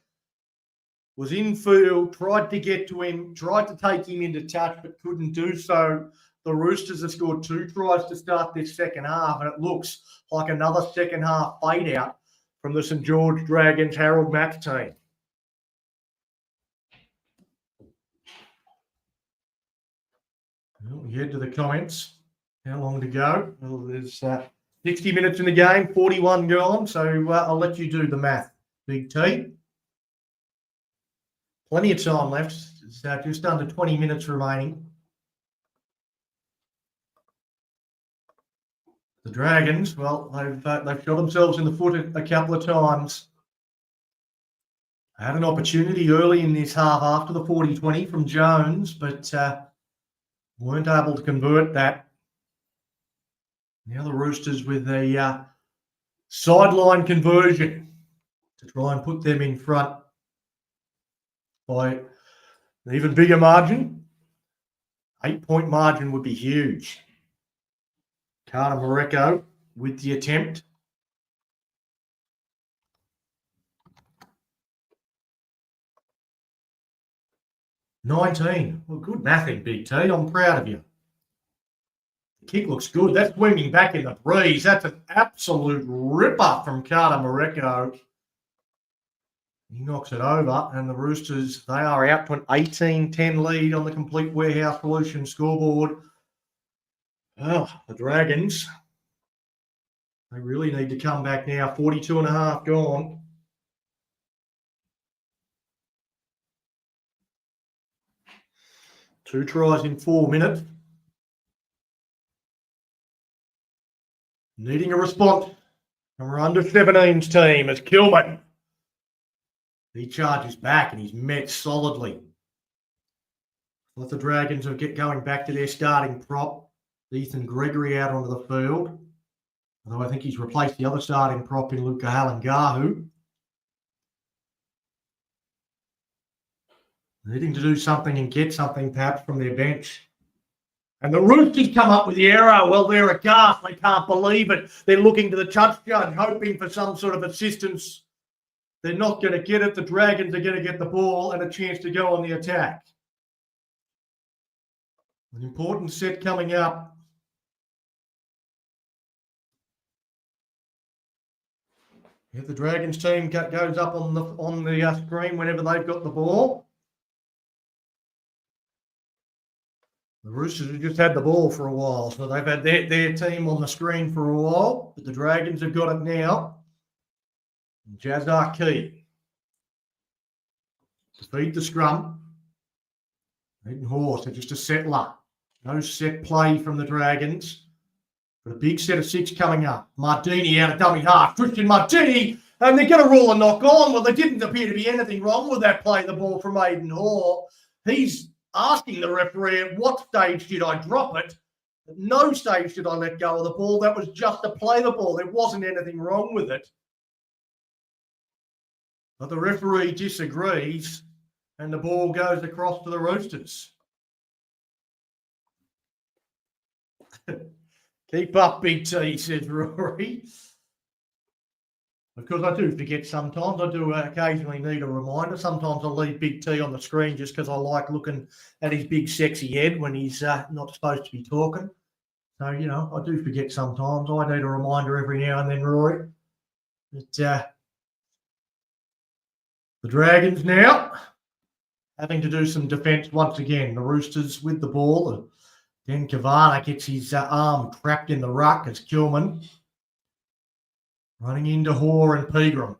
was in field, tried to get to him, tried to take him into touch, but couldn't do so. The Roosters have scored 2 tries to start this second half, and it looks like another second half fade out from the St George Dragons Harold Matts team. Well, we head to the comments. How long to go? Well, there's 60 minutes in the game, 41 gone, so I'll let you do the math, Big T. Plenty of time left. It's just under 20 minutes remaining. The Dragons, well, they've shot themselves in the foot a couple of times. I had an opportunity early in this half after the 40-20 from Jones, but weren't able to convert that. Now the Roosters with a sideline conversion to try and put them in front by an even bigger margin. 8-point margin would be huge. Carter Moreko with the attempt. $19. Well, good mathing, Big T. I'm proud of you. The kick looks good. That's swinging back in the breeze. That's an absolute ripper from Carter Moreko. He knocks it over, and the Roosters, they are out to an 18-10 lead on the Complete Warehouse Solutions scoreboard. Oh, the Dragons, they really need to come back now. 42.5 gone. Two tries in 4 minutes. Needing a response. And we're under 17's team as Kilman. He charges back and he's met solidly. Let the Dragons get going back to their starting prop. Ethan Gregory out onto the field. Although I think he's replaced the other starting prop in Luka Halangahu. Needing to do something and get something perhaps from their bench. And the Roosters come up with the error. Well, they're aghast. They can't believe it. They're looking to the touch judge, hoping for some sort of assistance. They're not going to get it. The Dragons are going to get the ball and a chance to go on the attack. An important set coming up. If the Dragons team goes up on the screen whenever they've got the ball. The Roosters have just had the ball for a while, so they've had their team on the screen for a while, but the Dragons have got it now. Jazz Arkey to feed the scrum. Hayden Horse, they're just a settler. No set play from the Dragons. But a big set of 6 coming up. Martini out of dummy half. Christian Martini. And they're going to rule a knock on. Well, there didn't appear to be anything wrong with that play, the ball from Aidan Hoare. He's asking the referee, at what stage did I drop it? At no stage did I let go of the ball. That was just to play the ball. There wasn't anything wrong with it. But the referee disagrees, and the ball goes across to the Roosters. Keep up, Big T, says Rory. Because I do forget sometimes. I do occasionally need a reminder. Sometimes I'll leave Big T on the screen just because I like looking at his big sexy head when he's not supposed to be talking. So, you know, I do forget sometimes. I need a reminder every now and then, Rory. But the Dragons now having to do some defence once again. The Roosters with the ball. Then Kavanagh gets his arm trapped in the ruck as Kilman running into Hoare and Pegram.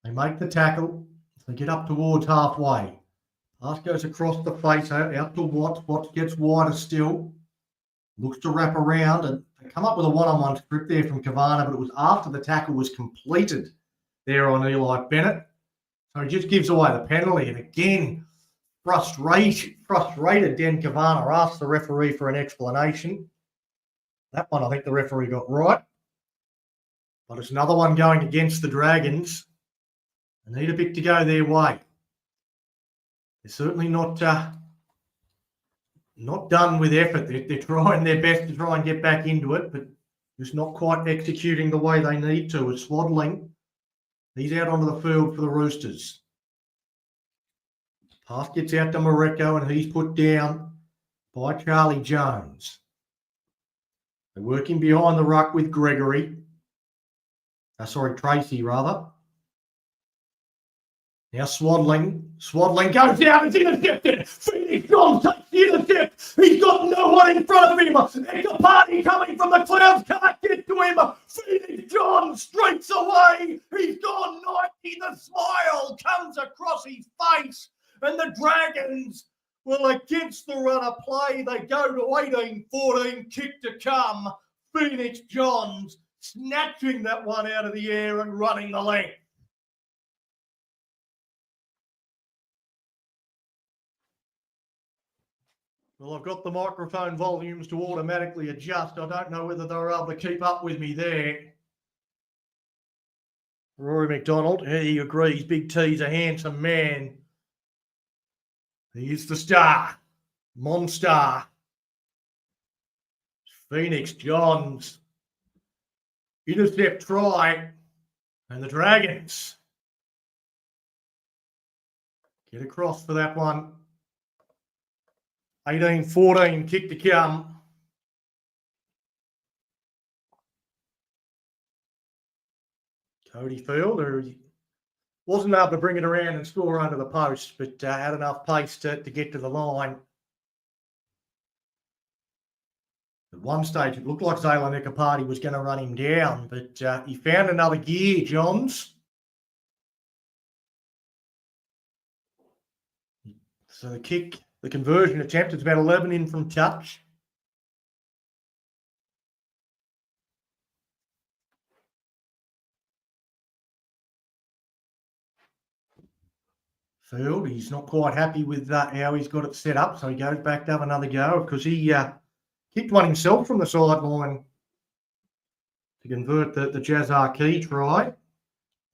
They make the tackle. They get up towards halfway. Pass goes across the face out to Watts. Watts gets wider still. Looks to wrap around and they come up with a one-on-one strip there from Kavanagh, but it was after the tackle was completed there on Eli Bennett. So he just gives away the penalty. And again, frustrated Dan Kavanagh asks the referee for an explanation. That one I think the referee got right. But it's another one going against the Dragons. They need a bit to go their way. They're certainly not done with effort. They're trying their best to try and get back into it, but just not quite executing the way they need to. It's Swaddling. He's out onto the field for the Roosters. Pass gets out to Mareko and he's put down by Charlie Jones. They're working behind the ruck with Gregory. Tracy, rather. Now Swaddling. Swaddling goes down. It's intercepted. Phoenix John takes the intercept. He's got no one in front of him. It's a party coming from the clouds. Can't get to him. Phoenix John streaks away. He's gone 90. The smile comes across his face. And the Dragons, well, against the run of play, they go to 18-14. Kick to come. Phoenix Johns snatching that one out of the air and running the length. Well, I've got the microphone volumes to automatically adjust. I don't know whether they were able to keep up with me there. Rory McDonald, he agrees. Big T's a handsome man. He is the star. Monstar. Phoenix Johns. Intercept try. And the Dragons get across for that one. 18-14, kick to come. Cody Field, wasn't able to bring it around and score under the post, but had enough pace to get to the line. At one stage, it looked like Zayla Nekapati was going to run him down, but he found another gear, Johns. So the kick, the conversion attempt, it's about 11 in from touch. Field, he's not quite happy with how he's got it set up, so he goes back to have another go because he kicked one himself from the sideline to convert the Jazzar Key try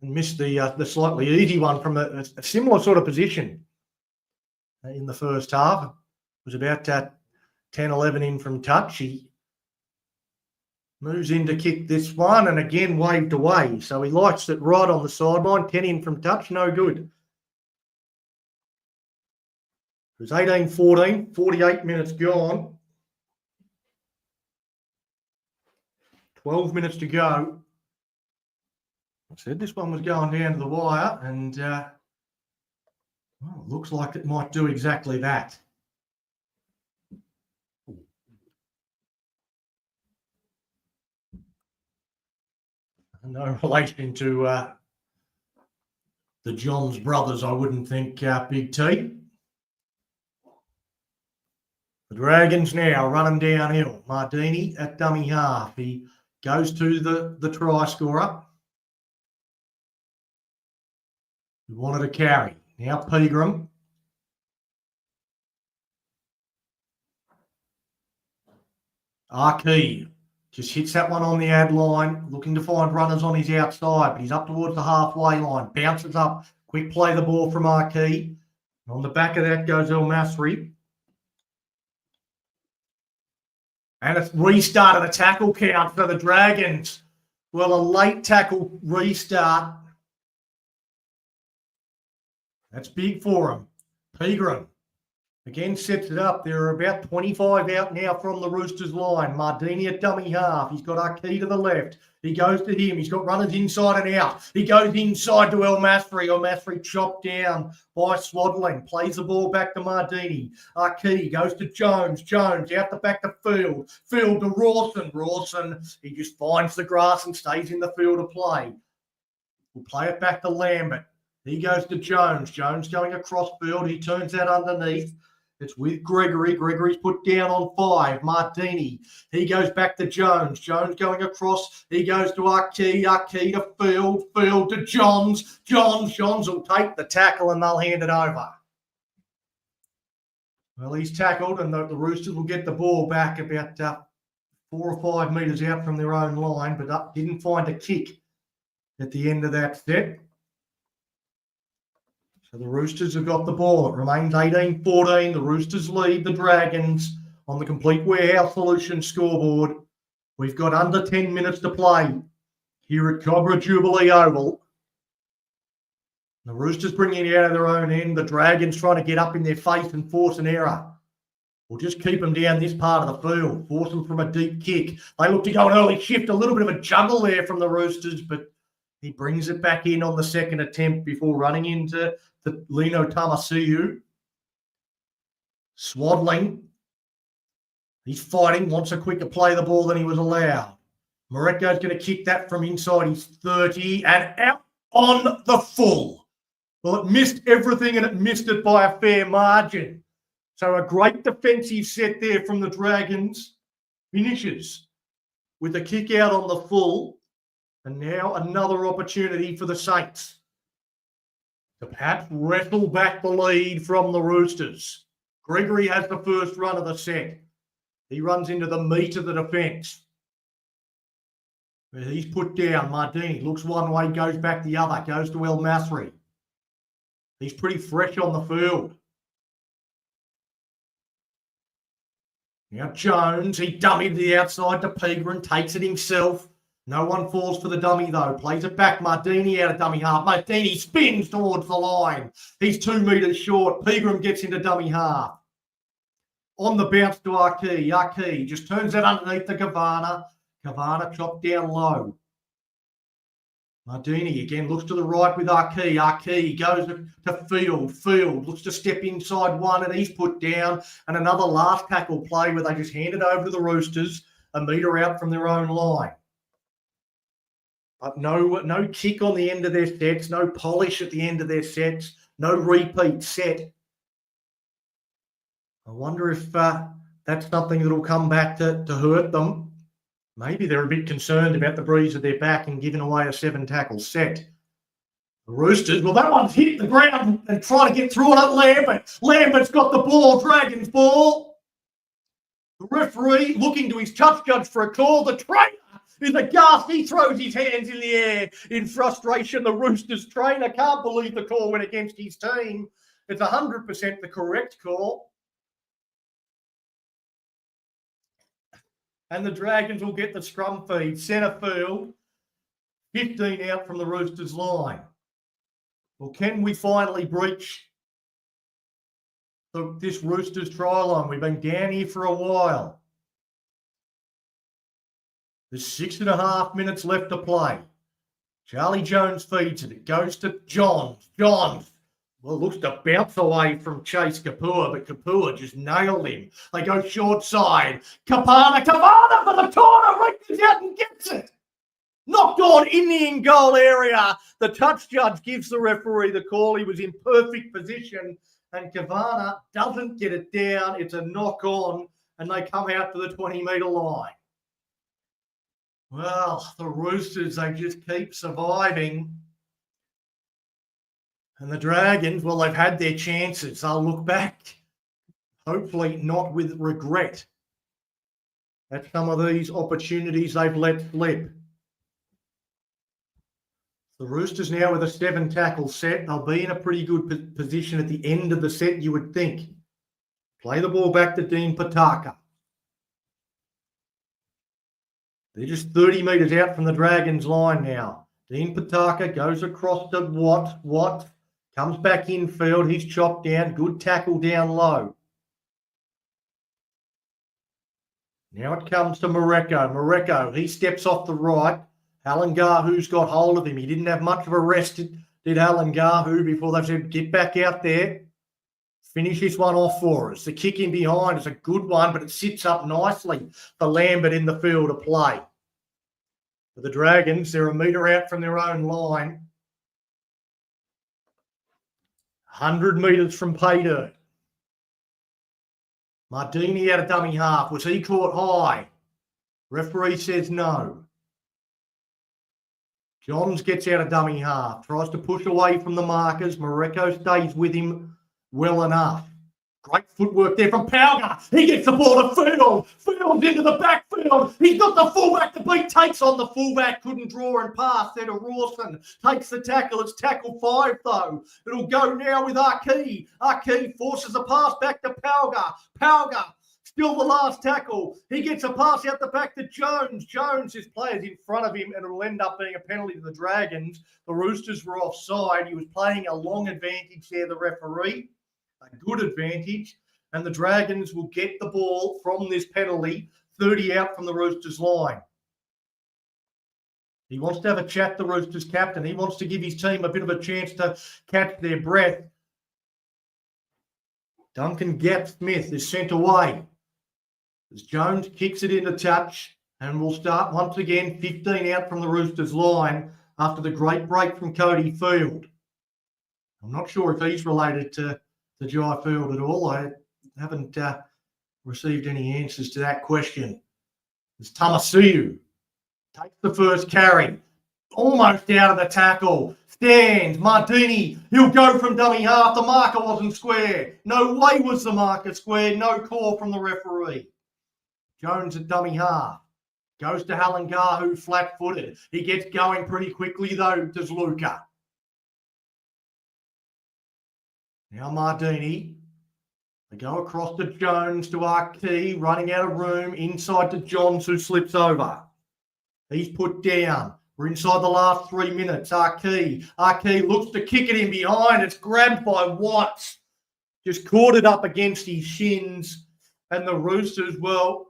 and missed the slightly easy one from a similar sort of position in the first half. It was about 10-11 in from touch. He moves in to kick this one and again waved away. So he likes it right on the sideline. 10 in from touch, no good. It was 18-14, 48 minutes gone. 12 minutes to go. I said this one was going down to the wire and well, looks like it might do exactly that. No relation to the Johns brothers, I wouldn't think, Big T. The Dragons now running downhill. Mardini at dummy half. He goes to the try scorer. He wanted a carry. Now Pegram. Archie just hits that one on the ad line, looking to find runners on his outside, but he's up towards the halfway line. Bounces up. Quick play the ball from Archie. On the back of that goes El Masri. And it's restarted a tackle count for the Dragons. Well, a late tackle restart. That's big for him. Pegram again sets it up. There are about 25 out now from the Roosters line. Mardini at dummy half. He's got Archie to the left. He goes to him. He's got runners inside and out. He goes inside to El Masri. El Masri chopped down by Swaddling. Plays the ball back to Mardini. Archie goes to Jones. Jones out the back to Field. Field to Rawson. Rawson, he just finds the grass and stays in the field of play. We'll play it back to Lambert. He goes to Jones. Jones going across field. He turns that underneath. It's with Gregory. Gregory's put down on 5. Mardini. He goes back to Jones. Jones going across. He goes to Archie. Archie to Field. Field to Johns. Johns will take the tackle and they'll hand it over. Well, he's tackled and the Roosters will get the ball back about 4 or 5 metres out from their own line, but didn't find a kick at the end of that set. So the Roosters have got the ball. It remains 18-14. The Roosters lead the Dragons on the Complete Warehouse Solutions scoreboard. We've got under 10 minutes to play here at Cobra Jubilee Oval. The Roosters bringing it out of their own end. The Dragons trying to get up in their face and force an error. We'll just keep them down this part of the field. Force them from a deep kick. They look to go an early shift. A little bit of a juggle there from the Roosters, but he brings it back in on the second attempt before running into the Lino Tamasiu. Swaddling. He's fighting, wants a quicker play the ball than he was allowed. Moretko's going to kick that from inside his 30 and out on the full. Well, it missed everything and it missed it by a fair margin. So a great defensive set there from the Dragons. Finishes with a kick out on the full. And now another opportunity for the Saints to perhaps wrestle back the lead from the Roosters. Gregory has the first run of the set. He runs into the meat of the defence. He's put down. Mardini looks one way, goes back the other, goes to El Masri. He's pretty fresh on the field. Now Jones, he dummied the outside to Pegram, takes it himself. No one falls for the dummy, though. Plays it back. Mardini out of dummy half. Mardini spins towards the line. He's 2 metres short. Pegram gets into dummy half. On the bounce to Archie. Archie just turns that underneath the Kavana. Kavana chopped down low. Mardini again looks to the right with Archie. Archie goes to Field. Field looks to step inside one and he's put down. And another last tackle play where they just hand it over to the Roosters a metre out from their own line. But no kick on the end of their sets, no polish at the end of their sets, no repeat set. I wonder if that's something that will come back to hurt them. Maybe they're a bit concerned about the breeze of their back and giving away a 7-tackle set. The Roosters, well, that one's hit the ground and trying to get through it at Lambert. Lambert's got the ball, Dragons ball. The referee looking to his touch judge for a call. The trainer is aghast. He throws his hands in the air in frustration. The Roosters trainer can't believe the call went against his team. It's 100% the correct call. And the Dragons will get the scrum feed. Centre field, 15 out from the Roosters line. Well, can we finally breach this Roosters try line? We've been down here for a while. There's 6.5 minutes left to play. Charlie Jones feeds it. It goes to Johns. Johns, well, looks to bounce away from Chase Kapua, but Kapua just nailed him. They go short side. Kavana for the corner. Reaches out and gets it. Knocked on in the in-goal area. The touch judge gives the referee the call. He was in perfect position. and Kavanagh doesn't get it down. It's a knock on, and they come out to the 20-metre line. Well, the Roosters, they just keep surviving. And the Dragons, well, they've had their chances. They'll look back, hopefully not with regret, at some of these opportunities they've let slip. The Roosters now with a 7-tackle set. They'll be in a pretty good position at the end of the set, you would think. Play the ball back to Dean Pataka. They're just 30 metres out from the Dragons' line now. Dean Pataka goes across to Watt. Watt comes back infield. He's chopped down. Good tackle down low. Now it comes to Moreko. Moreko, he steps off the right. Alan Garhu's got hold of him. He didn't have much of a rest, did Alan Garhu, before they said, get back out there. Finish this one off for us. The kick in behind is a good one, but it sits up nicely for Lambert in the field of play. For the Dragons, they're a metre out from their own line. 100 metres from pay dirt. Mardini out of dummy half. Was he caught high? Referee says no. Johns gets out of dummy half, tries to push away from the markers. Moreko stays with him well enough. Great footwork there from Pauga. He gets the ball to Field. Field into the backfield. He's got the fullback to beat. Takes on the fullback. Couldn't draw and pass there to Rawson. Takes the tackle. It's tackle 5 though. It'll go now with Arkey. Arkey forces a pass back to Pauga. Pauga. Still the last tackle. He gets a pass out the back to Jones. Jones, his players in front of him, and it'll end up being a penalty to the Dragons. The Roosters were offside. He was playing a long advantage there, the referee. A good advantage. And the Dragons will get the ball from this penalty, 30 out from the Roosters line. He wants to have a chat, the Roosters captain. He wants to give his team a bit of a chance to catch their breath. Duncan Gatt-Smith is sent away. As Jones kicks it into touch, and we'll start once again 15 out from the Roosters line after the great break from Cody Field. I'm not sure if he's related to Jai Field at all. I haven't received any answers to that question. As Tamasiu takes the first carry, almost out of the tackle, stands, Mardini, he'll go from dummy half. The marker wasn't square. No way was the marker square. No call from the referee. Jones at dummy half. Goes to Halangahu flat-footed. He gets going pretty quickly, though, does Luca. Now Mardini. They go across to Jones, to Arkey, running out of room, inside to Johns, who slips over. He's put down. We're inside the last 3 minutes. Arkey looks to kick it in behind. It's grabbed by Watts. Just caught it up against his shins. And the Roosters, well,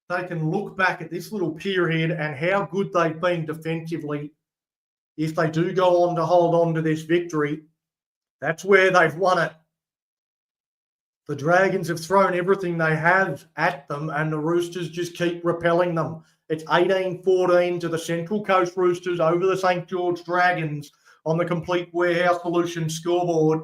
they can look back at this little period and how good they've been defensively. If they do go on to hold on to this victory, that's where they've won it. The Dragons have thrown everything they have at them, and the Roosters just keep repelling them. It's 18-14 to the Central Coast Roosters over the St. George Dragons on the Complete Warehouse Solutions scoreboard.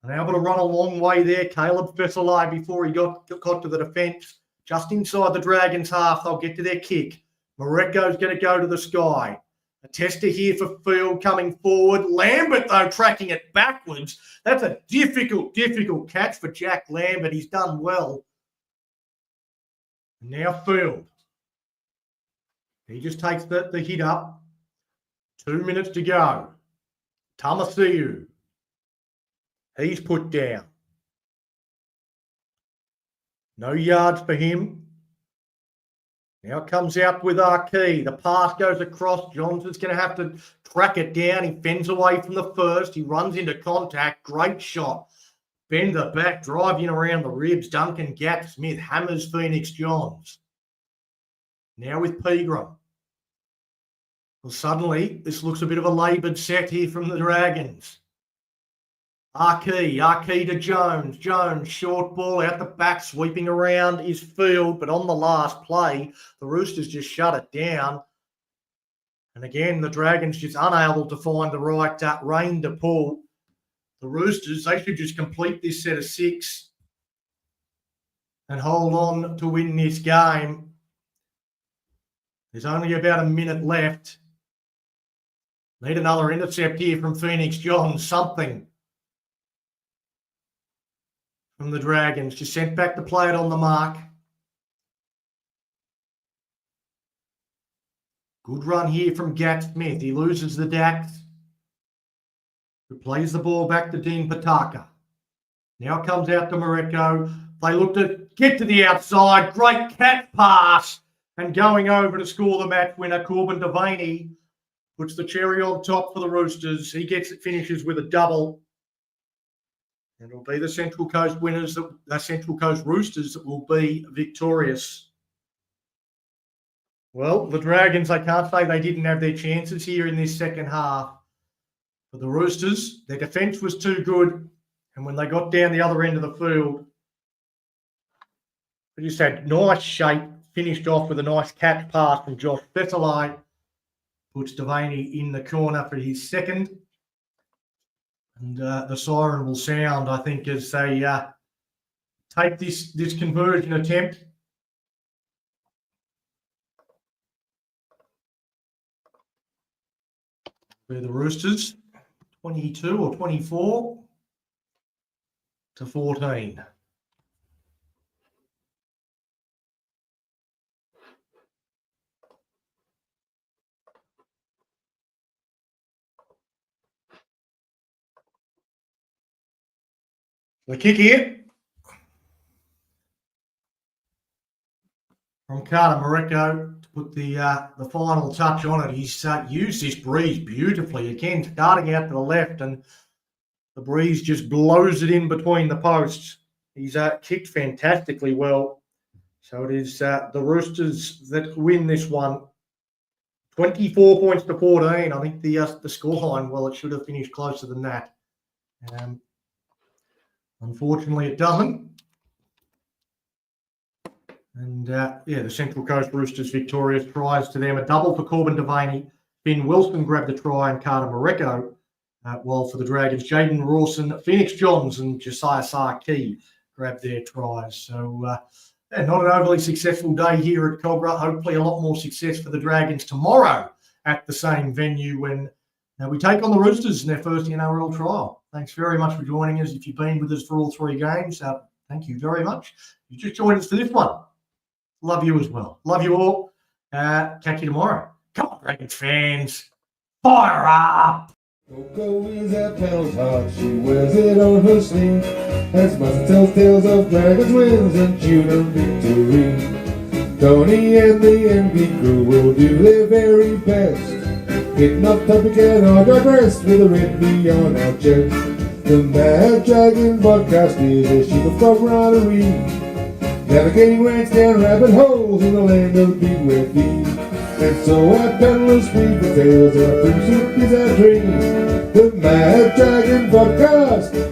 And able to run a long way there, Caleb Fesselai, before he got to the defence. Just inside the Dragons' half, they'll get to their kick. Moreko's going to go to the sky. A tester here for Field coming forward. Lambert, though, tracking it backwards. That's a difficult catch for Jack Lambert. He's done well. Now Field. He just takes the hit up. 2 minutes to go. Tamasiu. He's put down. No yards for him. Now it comes out with Arkey. The pass goes across. Johnson's going to have to track it down. He fends away from the first. He runs into contact. Great shot. Bend the back, driving around the ribs. Duncan Gatt-Smith hammers Phoenix Johns. Now with Pegram. Well, suddenly, this looks a bit of a laboured set here from the Dragons. Arkey to Jones. Jones, short ball out the back, sweeping around his Field, but on the last play, the Roosters just shut it down. And again, the Dragons just unable to find the right rein to pull. the Roosters, they should just complete this set of 6 and hold on to win this game. There's only about a minute left. Need another intercept here from Phoenix Johns. Something from the Dragons. Just sent back to play it on the mark. Good run here from Gat Smith. He loses the Dax. Who plays the ball back to Dean Pataka. Now comes out to Moreko. They look to get to the outside. Great cat pass. And going over to score the match winner, Corbin Devaney puts the cherry on top for the Roosters. He finishes with a double. And it'll be the Central Coast winners, the Central Coast Roosters that will be victorious. Well, the Dragons, I can't say they didn't have their chances here in this second half. For the Roosters, their defence was too good. And when they got down the other end of the field, they just had nice shape, finished off with a nice catch pass from Josh Fetterley. Puts Devaney in the corner for his second. And the siren will sound, I think, as they take this conversion attempt. Where the Roosters, 22 or 24 to 14. The kick here from Carter Moreko to put the final touch on it. He's used this breeze beautifully. Again, starting out to the left, and the breeze just blows it in between the posts. He's kicked fantastically well. So it is the Roosters that win this one. 24 points to 14. I think the scoreline, well, it should have finished closer than that. Unfortunately, it doesn't. And, the Central Coast Roosters victorious. Tries to them. A double for Corbin Devaney. Finn Wilson grabbed the try and Carter Moreko. While for the Dragons, Jaden Rawson, Phoenix Johns and Josiah Sarkey grabbed their tries. So, not an overly successful day here at Cogra. Hopefully a lot more success for the Dragons tomorrow at the same venue when we take on the Roosters in their first NRL trial. Thanks very much for joining us. If you've been with us for all 3 games, thank you very much. You just joined us for this one. Love you as well. Love you all. Catch you tomorrow. Come on, Dragons fans. Fire up! Coco is a pale's heart, she wears it on her sleeve. As Master tells tales of dragons, wins and tuna victory. Tony and the MV crew will do their very best. Getting off topic and I digress with a red bee on our chest. The Mad Dragon podcast is a sheep of camaraderie. Navigating rants down rabbit holes in the land of big red bees. And so our paddlers speak the tales and our pursuit is our dream. The Mad Dragon podcast